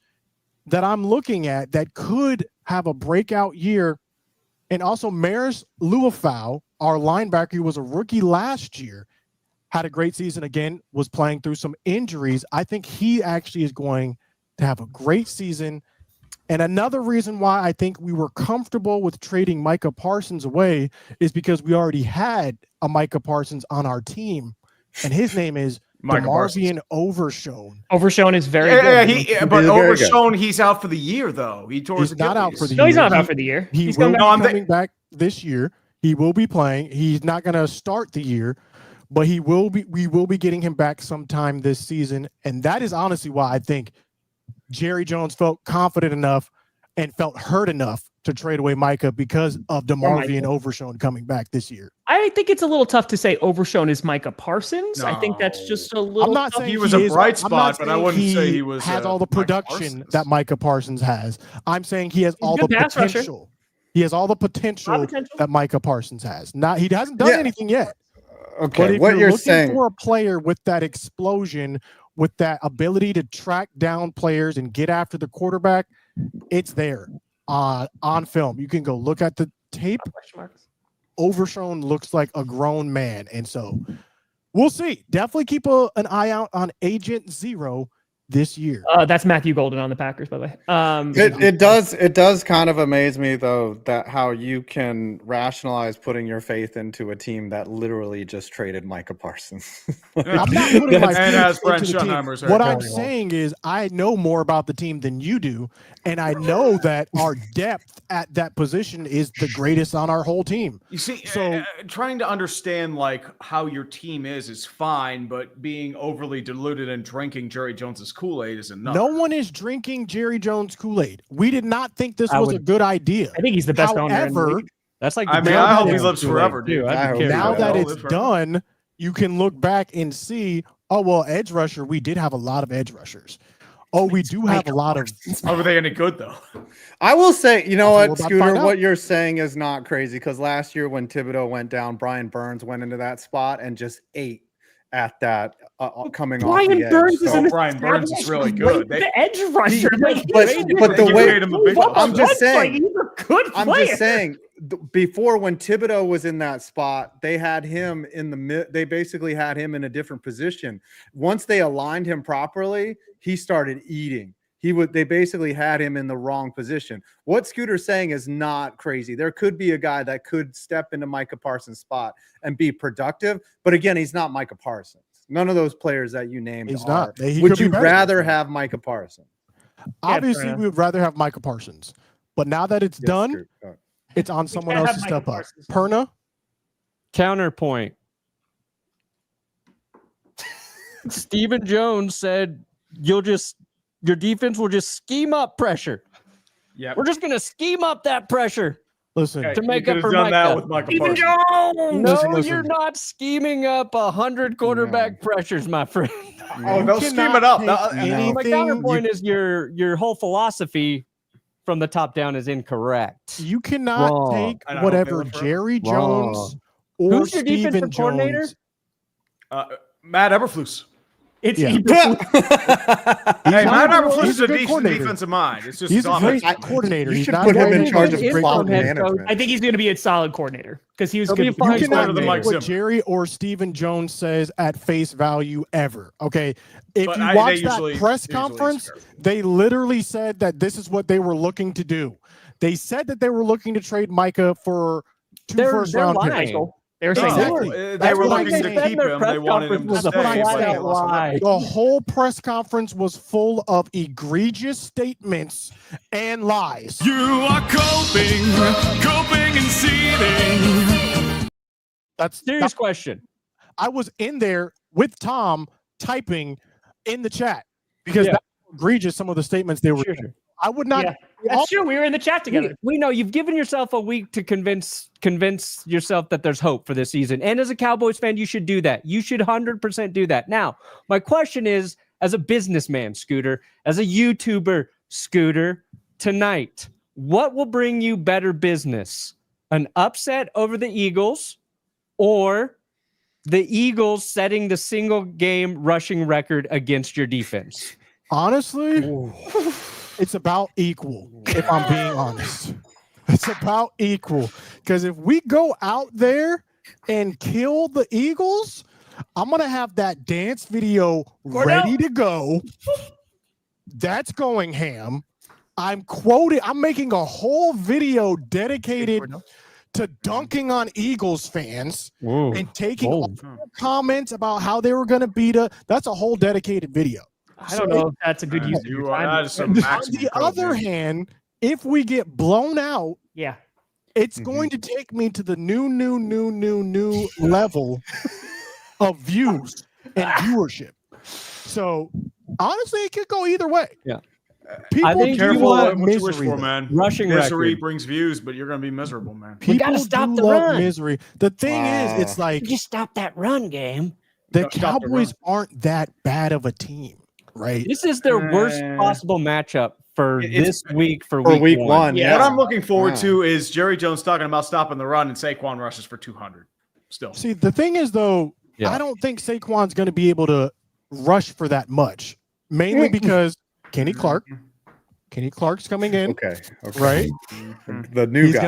that I'm looking at that could have a breakout year. And also Maris Luafau, our linebacker, who was a rookie last year, had a great season again, was playing through some injuries. I think he actually is going to have a great season. And another reason why I think we were comfortable with trading Micah Parsons away is because we already had a Micah Parsons on our team, and his name is DeMarvion Overshown. Overshown is very good. But Overshown, he's out for the year, though. He's not out for the year. No, he's not out for the year. He's coming back this year. He will be playing. He's not going to start the year, but we will be getting him back sometime this season. And that is honestly why I think Jerry Jones felt confident enough and felt hurt enough to trade away Micah because of DeMarvion Overshown coming back this year. I think it's a little tough to say Overshown is Micah Parsons. No. I think that's just a little. I'm not saying he was a bright spot, but I wouldn't say he was has all the production that Micah Parsons has. I'm saying he has all the potential. Rusher. He has all the potential that Micah Parsons has. He hasn't done anything yet. Okay, but if what you're looking saying for a player with that explosion, with that ability to track down players and get after the quarterback, it's there on film. You can go look at the tape. Overshown looks like a grown man. And so we'll see. Definitely keep an eye out on Agent Zero this year. That's Matthew Golden on the Packers, by the way. It does kind of amaze me, though, that how you can rationalize putting your faith into a team that literally just traded Micah Parsons. I'm not putting my faith into the team. What I'm saying is I know more about the team than you do, and I know that our depth at that position is the greatest on our whole team. You see, so trying to understand how your team is fine, but being overly diluted and drinking Jerry Jones's Kool-Aid is enough. No one is drinking Jerry Jones Kool-Aid. We did not think this was a good idea. I think he's the best owner in the league. That's like I hope he lives forever, dude. Now that it's done, you can look back and see, edge rusher, we did have a lot of edge rushers. We do have a lot of. Are they any good, though? I will say, you know what, Scooter, what you're saying is not crazy, because last year when Thibodeau went down, Brian Burns went into that spot and just ate at that coming off the edge. Brian Burns is really good. The edge rusher. But the way I'm just saying, before when Thibodeau was in that spot, they had him in the they basically had him in a different position. Once they aligned him properly, he started eating. They basically had him in the wrong position. What Scooter's saying is not crazy. There could be a guy that could step into Micah Parsons' spot and be productive, but again, he's not Micah Parsons. None of those players that you named he's are. Not. He would you rather have Micah Parsons? Obviously, we would rather have Micah Parsons, but now that it's done, it's on someone else to step up. Perna? Counterpoint. Stephen Jones said, your defense will just scheme up pressure. Yeah, we're just going to scheme up that pressure. Listen, Okay, to make you up could for have done that Micah. with Micah Stephen Parsons. Jones. No, Listen. you're not scheming up 100 quarterback pressures, my friend. Oh, you they'll scheme cannot it up. take They'll- anything. My counterpoint is your whole philosophy from the top down is incorrect. You cannot Wrong. take And I hope they whatever live forever. Jerry Wrong. Jones or Who's your Stephen defensive coordinator? Jones. Matt Eberflus. It's Yeah. Hey, Matt not- Eberflus he's is a a good decent coordinator. defensive mind. It's just He's his a great offense. coordinator. You He's should not put him very in good. charge of He's cloud from head coach. management. I think he's going to be a solid coordinator because he was He'll good. be before fine. he You better cannot than take Mike what Zimmer. Jerry or Stephen Jones says at face value ever. Okay, if But you they watch usually- that press usually conference, scare. they literally said that this is what they were looking to do. They said that they were looking to trade Micah for 2 They're first-round lying. picks. They were saying Exactly. They That's were what I'm looking to saying. keep him. They wanted him to was a That's what I'm stay. saying. but they lost him. lie. The whole press conference was full of egregious statements and lies. You are coping and seething. That's Serious question. I was in there with Tom typing in the chat because Yeah. that's how egregious some of the statements they were. Sure. I would not. Yeah. That's true. We were in the chat together. We know you've given yourself a week to convince yourself that there's hope for this season. And as a Cowboys fan, you should do that. You should 100% do that. Now, my question is, as a businessman, Scooter, as a YouTuber, Scooter, tonight, what will bring you better business? An upset over the Eagles or the Eagles setting the single game rushing record against your defense? Honestly, it's about equal. If I'm being honest, it's about equal. Because if we go out there and kill the Eagles, I'm gonna have that dance video ready to go. That's going ham. I'm making a whole video dedicated to dunking on Eagles fans and taking all the comments about how they were going to beat us. That's a whole dedicated video. I don't know if that's a good use of your time. That is some On maximum the code, other man. hand, if we get blown out, Yeah. it's going to take me to the new level of views and viewership. So honestly, it could go either way. Yeah. People I think do Careful love what you wish misery. for, man. Rushing Misery record. brings views, but you're going to be miserable, man. We gotta People stop do the love run. misery. The thing is, it's like Just stop that run game. the Stop the run. Cowboys aren't that bad of a team, right? This is their worst possible matchup for It's- this week for For week week one, Yeah. yeah. What I'm looking forward Yeah. to is Jerry Jones talking about stopping the run and Saquon rushes for 200. Still. See, the thing is, though, Yeah. I don't think Saquon's going to be able to rush for that much, mainly because Kenny Clark's coming in, Okay. right? The new He's guy.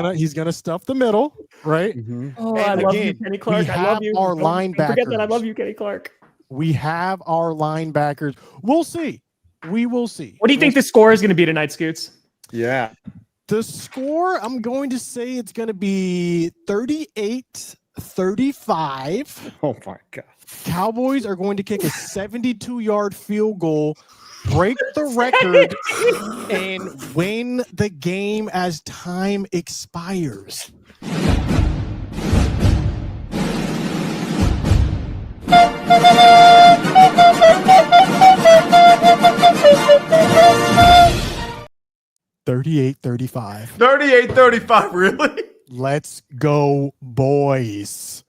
gonna stuff the middle, right? Mhm. Oh, And I love you, again, Kenny Clark. we I love have you. our Don't forget that I linebackers. love you, Kenny Clark. We have our linebackers. We'll see. We will see. What do you think the score is going to be tonight, Scoots? Yeah. The score, I'm going to say it's going to be 38-35. Oh my God. Cowboys are going to kick a 72-yard field goal, break the record, and win the game as time expires. $38-35. 38-35, really? Let's go, boys.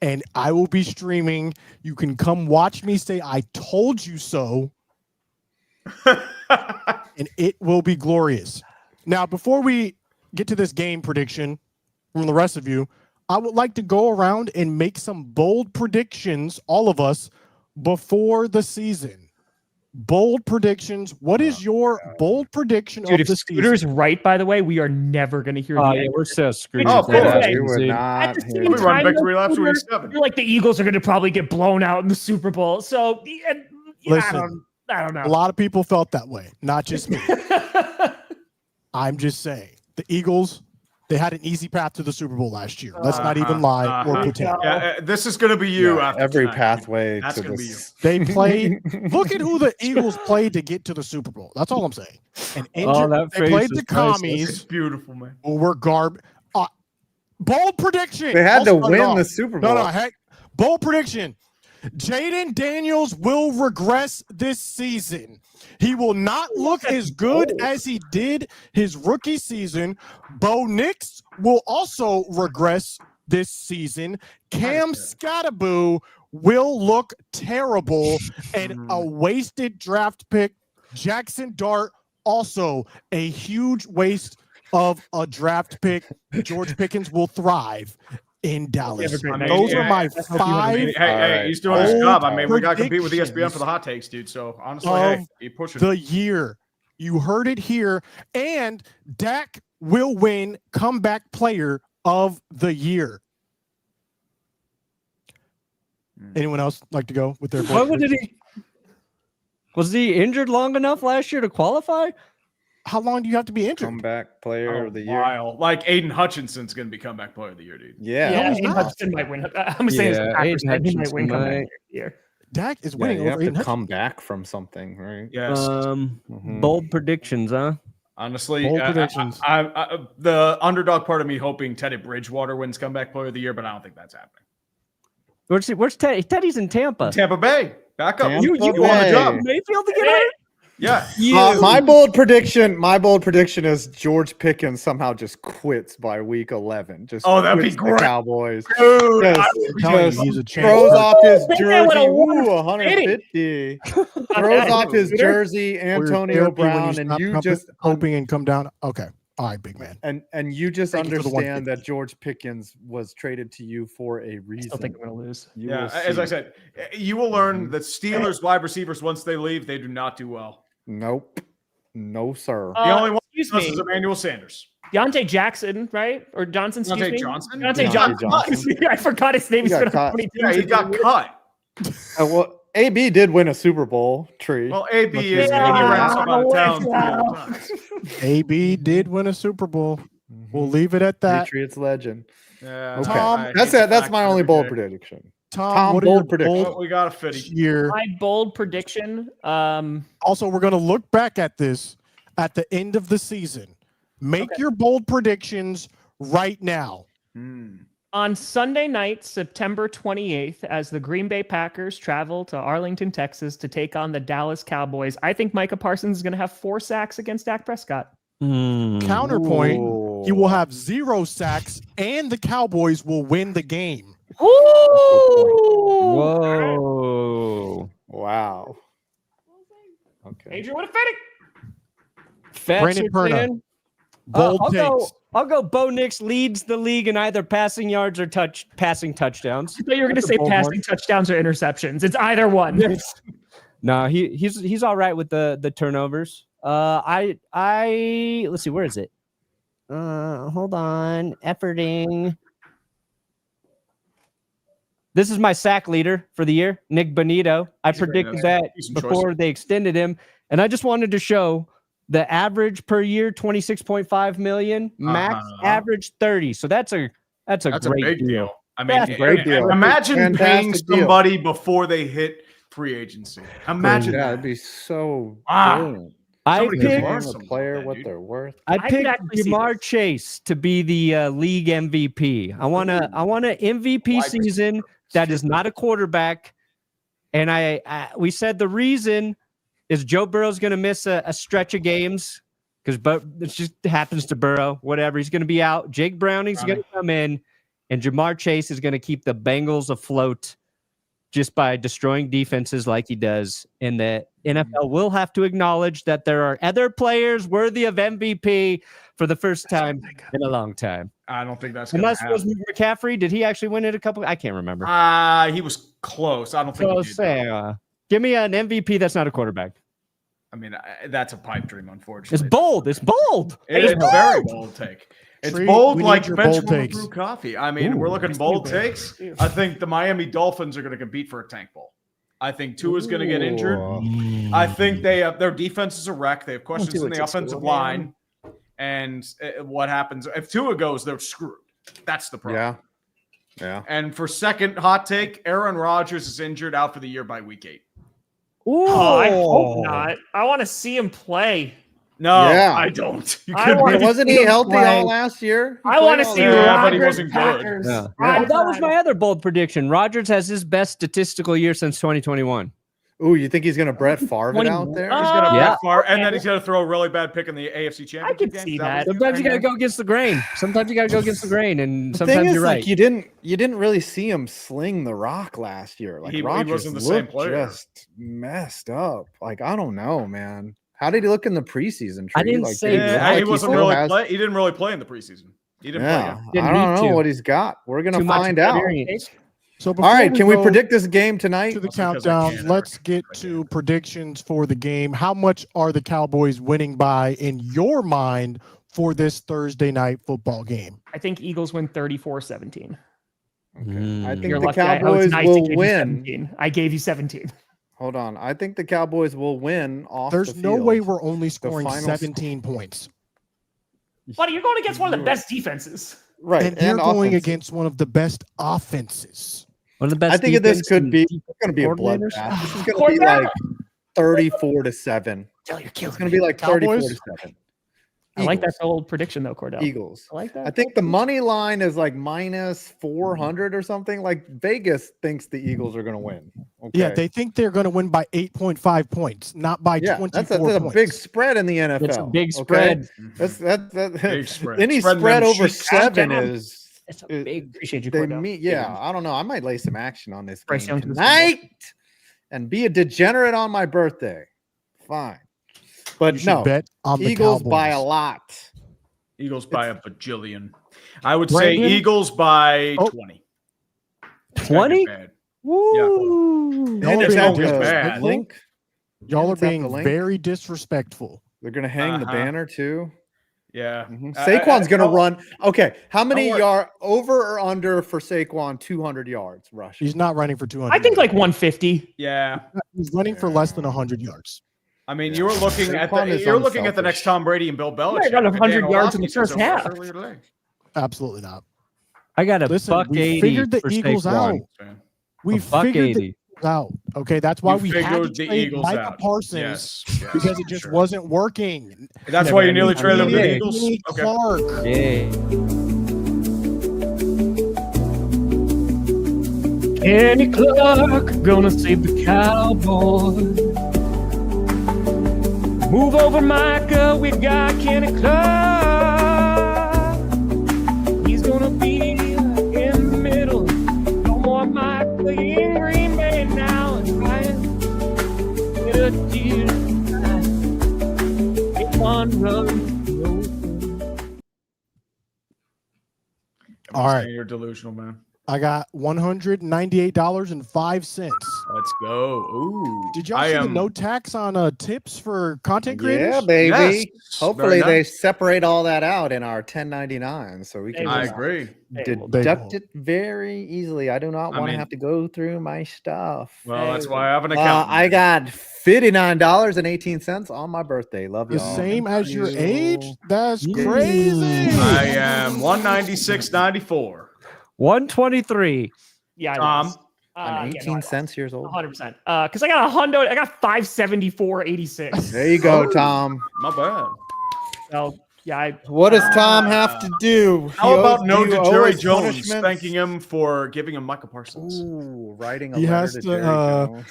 And I will be streaming. You can come watch me say, I told you so. And it will be glorious. Now, before we get to this game prediction from the rest of you, I would like to go around and make some bold predictions, all of us, before the season. Bold predictions. What is your bold prediction Dude, of if the Scooter's season? right, by the way, we are never going to hear the Oh, end. yeah, we're so screwed. Oh, of course. Yeah, We would Dude. not. At the hear same We that. run time, victory though, laps Scooter, week 7. you're like the Eagles are going to probably get blown out in the Super Bowl. So Listen, I don't know. a lot of people felt that way, not just me. I'm just saying. The Eagles, they had an easy path to the Super Bowl last year. Let's not even lie or pretend. Yeah, this is going to be you Yeah, after every tonight. pathway That's to gonna be you. this. They played. Look at who the Eagles played to get to the Super Bowl. That's all I'm saying. And that they face played is the It's commies beautiful, man. who were bold prediction. They had I'll to start it win off. the Super Bowl. No, heck. Bold prediction. Jaden Daniels will regress this season. He will not look as good as he did his rookie season. Bo Nix will also regress this season. Cam Scattaboo will look terrible, and a wasted draft pick. Jackson Dart, also a huge waste of a draft pick. George Pickens will thrive in Dallas. Those are my 5. Hey, he's doing his job. I mean, we got to compete with ESPN for the hot takes, dude. So honestly, hey, keep pushing. The year. You heard it here. And Dak will win comeback player of the year. Anyone else like to go with their board? What did he? Was he injured long enough last year to qualify? How long do you have to be injured? Comeback player of the year. Like Aiden Hutchinson's going to be comeback player of the year, dude. Yeah. Aiden Hutchinson might win. I'm saying he might win comeback player of the year. Dak is winning you over have to Aiden come back from something, right? Yes. Bold predictions, huh? Honestly, Bold predictions. I the underdog part of me hoping Teddy Bridgewater wins comeback player of the year, but I don't think that's happening. Where's Teddy? Teddy's in Tampa. Tampa Bay. Back up. You Tampa want the job. Mayfield to get hurt? Yeah. My bold prediction is George Pickens somehow just quits by week 11. Just that'd be quits the great. Cowboys. Dude, Just he's a throws off his jersey. Ooh, 150. Throws off his jersey, Antonio Brown, and you just hoping and come down. Okay. All right, big man. and you just Thank you for the understand 150. that George Pickens was traded to you for a reason. I think I'm going to lose. You yeah, will as I see. said, you will learn that Steelers wide receivers, once they leave, they do not do well. Nope. No, sir. The only one Excuse is me. Emmanuel Sanders. Deontay Jackson, right? Or Johnson, excuse Deontay me? Johnson? Deontay Deontay Johnson. Johnson. I forgot his name. He He's got been caught. on 20 Yeah, he got cut. Well, AB did win a Super Bowl. Tree. Well, AB is Yeah. he ran some out of town. Yeah. AB did win a Super Bowl. We'll leave it at that. Patriots legend. Yeah, Okay, Tom, that's it. That's my only bold prediction. Tom, what are bold your prediction. bold We got a fitty. year? My bold prediction. Also, we're going to look back at this at the end of the season. Make your bold predictions right now. On Sunday night, September 28th, as the Green Bay Packers travel to Arlington, Texas to take on the Dallas Cowboys, I think Micah Parsons is going to have 4 sacks against Dak Prescott. Counterpoint, Ooh. he will have 0 sacks, and the Cowboys will win the game. Whoa. Wow. Okay. Adrian, what a fitting. Brandon Perna. Bold takes. I'll go Bo Nix leads the league in either passing yards or passing touchdowns. I thought you were going to say passing touchdowns or interceptions. It's either one. No, he's all right with the turnovers. Let's see, where is it? Hold on. Efforting. This is my sack leader for the year, Nick Bonito. I predicted that before they extended him, and I just wanted to show the average per year 26.5 million, max average 30. So that's a great big deal. I mean, That's a great deal. Imagine paying Fantastic deal. somebody before they hit free agency. Imagine Yeah, that. it'd be so Ah. brilliant. I Somebody picked, could Name learn a something player about that, what dude. they're worth. I could picked actually see Jamar this. Chase to be the league MVP. I want an MVP season that is not a quarterback. And we said the reason is Joe Burrow's going to miss a stretch of games because it just happens to Burrow. Whatever, he's going to be out. Jake Browning's going to come in, and Jamar Chase is going to keep the Bengals afloat just by destroying defenses like he does. And the NFL will have to acknowledge that there are other players worthy of MVP for the first time in a long time. I don't think that's going to Unless it was happen. McCaffrey. Did he actually win it a couple? I can't remember. He was close. I don't think he did. Give me an MVP that's not a quarterback. I mean, that's a pipe dream, unfortunately. It's bold. It's bold. It's a very bold take. It's Tree, bold we like need your bench bold warmer takes. brew coffee. I mean, we're looking bold takes. I think the Miami Dolphins are going to compete for a tank bowl. I think Tua's going to get injured. I think their defense is a wreck. They have questions in the offensive line. And what happens if Tua goes, they're screwed. That's the problem. Yeah. And for second hot take, Aaron Rodgers is injured out for the year by week 8. Oh, I hope not. I want to see him play. No, Yeah. I don't. You I couldn't wanna be- Wasn't he healthy all last year? He I want to played all see last year. Yeah, but he Rodgers wasn't good. Packers. Yeah. I- Oh, that was my other bold prediction. Rodgers has his best statistical year since 2021. Ooh, you think he's gonna Brett Favre it out there? He's gonna Yeah. Brett Favre, and then okay. he's gonna throw a really bad pick in the AFC Championship could game. see Is that. what he's Sometimes you doing gotta right go against the grain. Sometimes you gotta go against the grain, and The thing sometimes is, you're like, right. you didn't really see him sling the rock last year. Like He Rodgers wasn't the same looked player. just messed up. Like I don't know, man. How did he look in the preseason? I Tree? didn't Like, say did now. look Yeah, like he wasn't still really has- play. He didn't really play in the preseason. He didn't Yeah, play. Didn't I don't need know to. what he's got. We're gonna Too much find out. experience. So All before right, can we go predict this game tonight? to the That's because I countdown? can, Let's Eric. get I to can. predictions for the game. How much are the Cowboys winning by in your mind for this Thursday night football game? I think Eagles win 34-17. Okay. I think You're the lucky. I know Cowboys it's nice to will give you win. 17. I gave you 17. Hold on. I think the Cowboys will win off There's the no field. way we're only scoring final 17 points. Buddy, you're going against one of the best defenses. right. And you're going offense. against one of the best offenses. One of the best. I think this defense could and be defense it's going to be a coordinators. bloodbath. This is going to be like 34-7. Joe, you're killing It's going to be like Cowboys? 34-7. I like that Eagles. old prediction though, Cordell. Eagles. I like that. I think the money line is like minus 400 or something. Like Vegas thinks the Eagles are going to win. Okay. Yeah, they think they're going to win by 8.5 points, not by 24 that's a points. big spread in the NFL. It's a big okay? spread. That's Big spread. any Spreading spread them over cheeks. 7 Goddamn. is It's a it- big. Appreciate you, they Cordell. meet. Yeah, I don't know. I might lay some action on this Bryce game Young to the Super tonight and be a degenerate on my birthday. Fine, but You should no, bet on the Eagles Cowboys. by a lot. Eagles by a bajillion. I would say Brandon? Eagles by Oh. 20. 20? Bad. Y'all Woo! are it's being always bad. disrespectful. Link. Y'all are Is that the being link? very disrespectful. They're gonna hang the Uh-huh. banner too. Yeah. Saquon's gonna run. Okay, how many worry. yard over or under for Saquon? 200 yards rushing. He's not running for 200. I think like 150. Yeah. He's running for less than 100 yards. I mean, you were looking at Saquon the is you're looking at the unselfish. next Tom Brady and Bill Belichick. might run and 100 Dan yards in the Orlovsky said first so half. earlier today. Absolutely not. I got a Listen, buck we 80 figured the for Eagles Saquon. out. We A buck figured the 80. Eagles out. Okay, that's why You we had to figured the trade Eagles Micah out. Parsons Yes, yes, because it for just sure. wasn't working. That's why you nearly I traded him to the mean, Eagles. Kenny Okay. Clark. Yeah. Kenny Clark gonna save the Cowboys. Move over, Micah. We got Kenny Clark. He's gonna be in the middle. No more Micah in Green Bay now. And Ryan, get a deal. Get one run. All right. You're delusional, man. I got $198.05. Let's go. Ooh. Did y'all see the no tax on tips for content creators? Yeah, baby. Yes. Hopefully Very they nice. separate all that out in our 1099 so we can They I just agree. deduct it very easily. I do not I want to mean- have to go through my stuff. Well, that's why I have an account. I got $59.18 on my birthday. Love The y'all. same as your you. age? That's Yeah. crazy. I am 196.94. 123. Yeah, I Tom? was. I'm yeah, 18 no, cents years old. 100%. Because I got a hundo. I got 574.86. There you go, Tom. My bad. So yeah, What does Tom have to do? How He about owes- no do to you owe Jerry us Jones punishments? spanking him for giving him Micah Parsons? Ooh, writing a He letter has to to, Jerry Jones.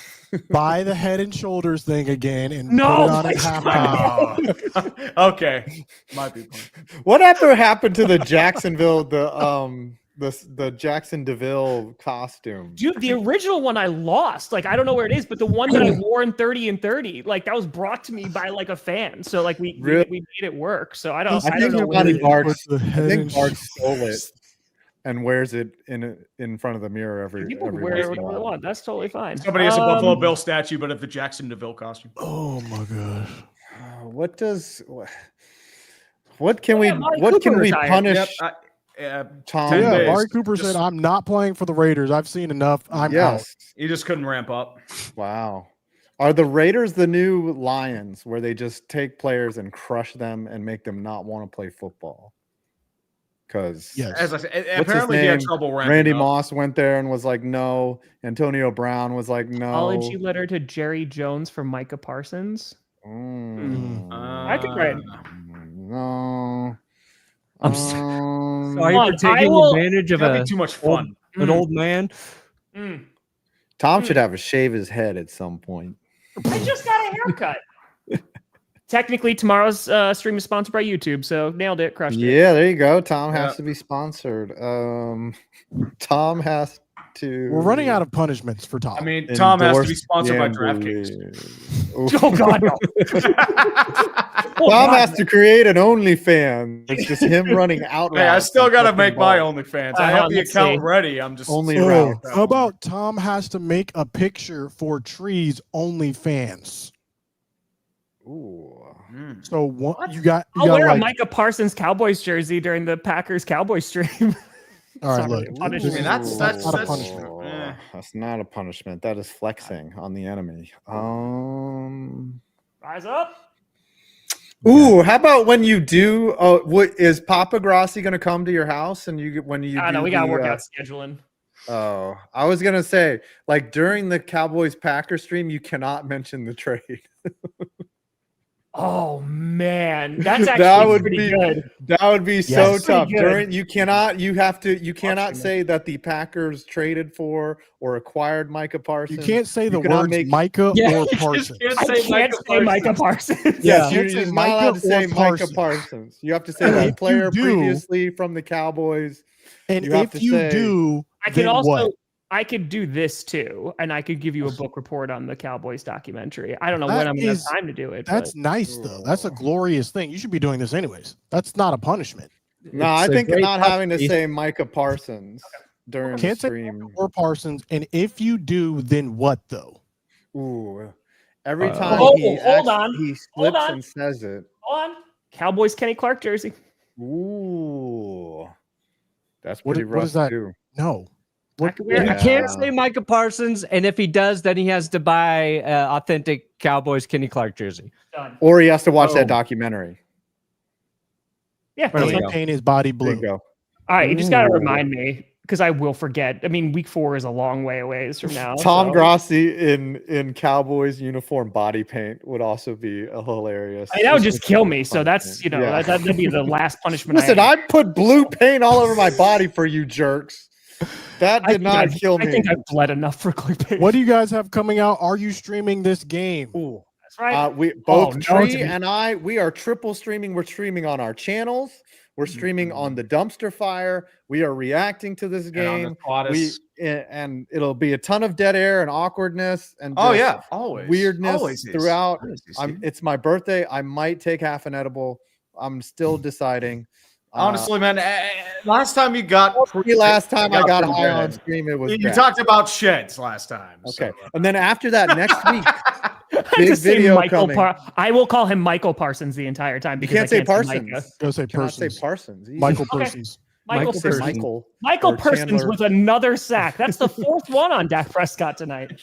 Buy the Head and Shoulders thing again and No! put it on at halftime. Okay. Might be fun. Whatever happened to the Jacksonville, the Jackson DeVille costume? dude, the original one I lost. Like I don't know where it is, but the one that I wore in 30 and 30, like that was brought to me by like a fan. So like we Really? made it work. So I don't He's I I don't think know your where buddy it is. Bart. Put the I Head think and Bart Shoulders. stole it and wears it in front of the mirror every. People every wear once it in a whatever they while. want. That's totally fine. Somebody has a Buffalo Bill statue, but of the Jackson DeVille costume. Oh my gosh. What can we Yeah, Amari what can Cooper we retired. punish Tom? 10 Yeah, days. Amari Cooper Just- said, I'm not playing for the Raiders. I've seen enough. I'm out. Yes. He just couldn't ramp up. Wow. Are the Raiders the new Lions where they just take players and crush them and make them not want to play football? Because Yes. As I said, his apparently he had name? trouble ramping Randy up. Moss went there and was like, no. Antonio Brown was like, no. Apology letter to Jerry Jones for Micah Parsons. I could try it. No. I'm so are Come you on, taking advantage of That'd be too much fun. an old man? Tom should have a shave his head at some point. I just got a haircut. Technically, tomorrow's stream is sponsored by YouTube, so nailed it, crushed it. Yeah, there you go. Tom has to be sponsored. Tom has to. We're running out of punishments for Tom. I mean, Tom has to be sponsored by DraftKings. Oh God, no. Tom has to create an OnlyFans. It's just him running out. Hey, I still got to make my OnlyFans. I have the account ready. I'm just only how about Tom has to make a picture for Tree's OnlyFans? Ooh. So what you got? I'll wear a Micah Parsons Cowboys jersey during the Packers Cowboys stream. All right, look. I mean, that's not a punishment. That's not a punishment. That is flexing on the enemy. Rise up. Ooh, how about when you do? What is Papa Grossi going to come to your house and you when you? I know we got to work out scheduling. Oh, I was gonna say, like during the Cowboys Packers stream, you cannot mention the trade. Oh man, that's actually pretty good. That would be so tough. Good. You cannot say that the Packers traded for or acquired Micah Parsons. You can't say the words Micah or Parsons. I can't say Micah Parsons. Yes, you're not allowed to say Micah Parsons. You have to say that player previously from the Cowboys. And if you do, I can also. I could do this too, and I could give you a book report on the Cowboys documentary. I don't know when I'm going to have time to do it. That's nice, though. That's a glorious thing. You should be doing this anyways. That's not a punishment. No, I think not having to say Micah Parsons during the stream. Say or Parsons, and if you do, then what though? Ooh, every time he slips and says it. Hold on. Cowboys Kenny Clark jersey. Ooh, that's pretty rough what is that? Too. No. You can't say Micah Parsons, and if he does, then he has to buy authentic Cowboys Kenny Clark jersey. Done. Or he has to watch that documentary. Yeah, paint his body blue. There you go. All right, you just got to remind me because I will forget. I mean, week 4 is a long way away from now. Tom Grossi in Cowboys uniform body paint would also be hilarious. I mean, that would just kill me. So that's that'd be the last punishment. Listen, I put blue paint all over my body for you jerks. That did not kill me. I think I bled enough for clickbait. What do you guys have coming out? Are you streaming this game? Ooh, that's right. We both Tree and I. We are triple streaming. We're streaming on our channels. We're streaming on the Dumpster Fire. We are reacting to this game. And it'll be a ton of dead air and awkwardness and always weirdness throughout. It's my birthday. I might take half an edible. I'm still deciding. Honestly, man, last time I got high on stream, it was you talked about sheds last time. Okay, and then after that, next week, big video coming. I will call him Michael Parsons the entire time because you can't say Parsons. Go say Parsons. Say Parsons. Michael Parsons. Michael Parsons with another sack. That's the 4th one on Dak Prescott tonight.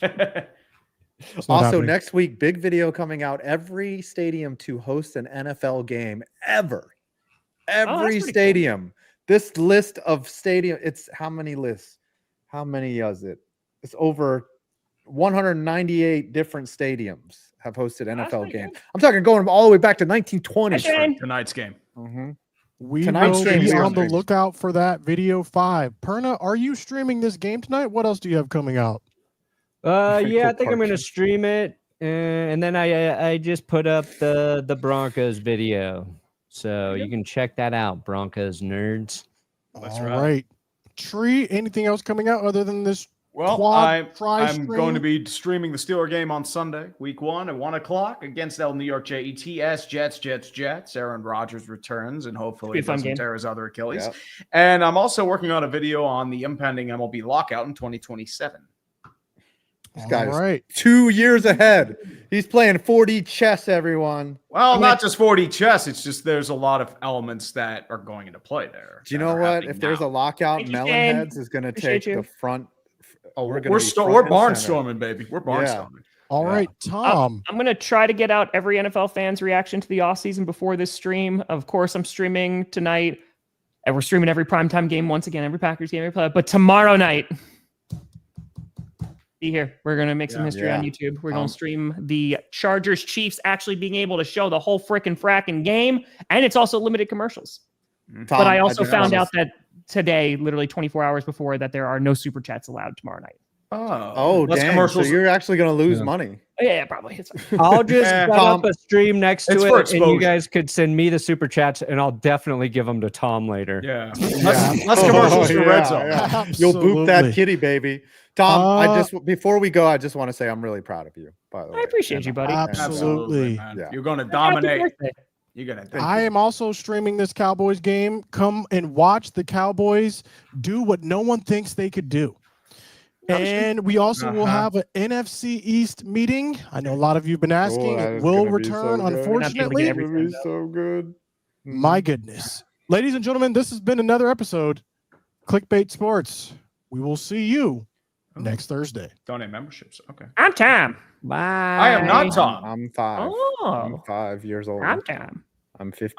Also, next week, big video coming out. Every stadium to host an NFL game ever. Every stadium. Cool. This list of stadium, it's how many lists? How many is it? It's over 198 different stadiums have hosted NFL games. Cool. I'm talking going all the way back to 1920. Tonight's game. Mm-hmm. We will be on the lookout for that video 5. Perna, are you streaming this game tonight? What else do you have coming out? Yeah, I think I'm going to stream it. And then I just put up the Broncos video. So you can check that out, Broncos nerds. That's right. Tree, anything else coming out other than this? Well, I'm going to be streaming the Steeler game on Sunday, week 1 at 1 o'clock against New York Jets. Jets. Aaron Rodgers returns, and hopefully he doesn't tear his other Achilles. Yep. And I'm also working on a video on the impending MLB lockout in 2027. This guy's 2 years ahead. He's playing 4D chess, everyone. Well, not just 4D chess. It's just there's a lot of elements that are going into play there. Do you know what? If there's a lockout, Melonheads is going to take the front. Oh, we're barnstorming, baby. We're barnstorming. Yeah. All right, Tom. I'm going to try to get out every NFL fan's reaction to the offseason before this stream. Of course, I'm streaming tonight. And we're streaming every primetime game once again, every Packers game, every play. But tomorrow night, Be here. We're going to make some history on YouTube. We're going to stream the Chargers Chiefs actually being able to show the whole fracking game. And it's also limited commercials. Tom, but I also found out that today, literally 24 hours before, that there are no super chats allowed tomorrow night. Oh, damn. So you're actually going to lose money. Yeah, probably. I'll just set up a stream next to it, and you guys could send me the super chats, and I'll definitely give them to Tom later. Yeah. Less commercials for Red Zone. Yeah. You'll boop that kitty, baby. Tom, before we go, I just want to say I'm really proud of you, by the way. I appreciate you, buddy. Absolutely. You're going to dominate. I am also streaming this Cowboys game. Come and watch the Cowboys do what no one thinks they could do. And we also will have an NFC East meeting. I know a lot of you have been asking. It will return, unfortunately. It's going to be so good. My goodness. Ladies and gentlemen, this has been another episode Clickbait Sports. We will see you next Thursday. Donate memberships. Okay. I'm Tom. Bye. I am not Tom. I'm 5. Oh. I'm 5 years old. I'm Tom. I'm 15.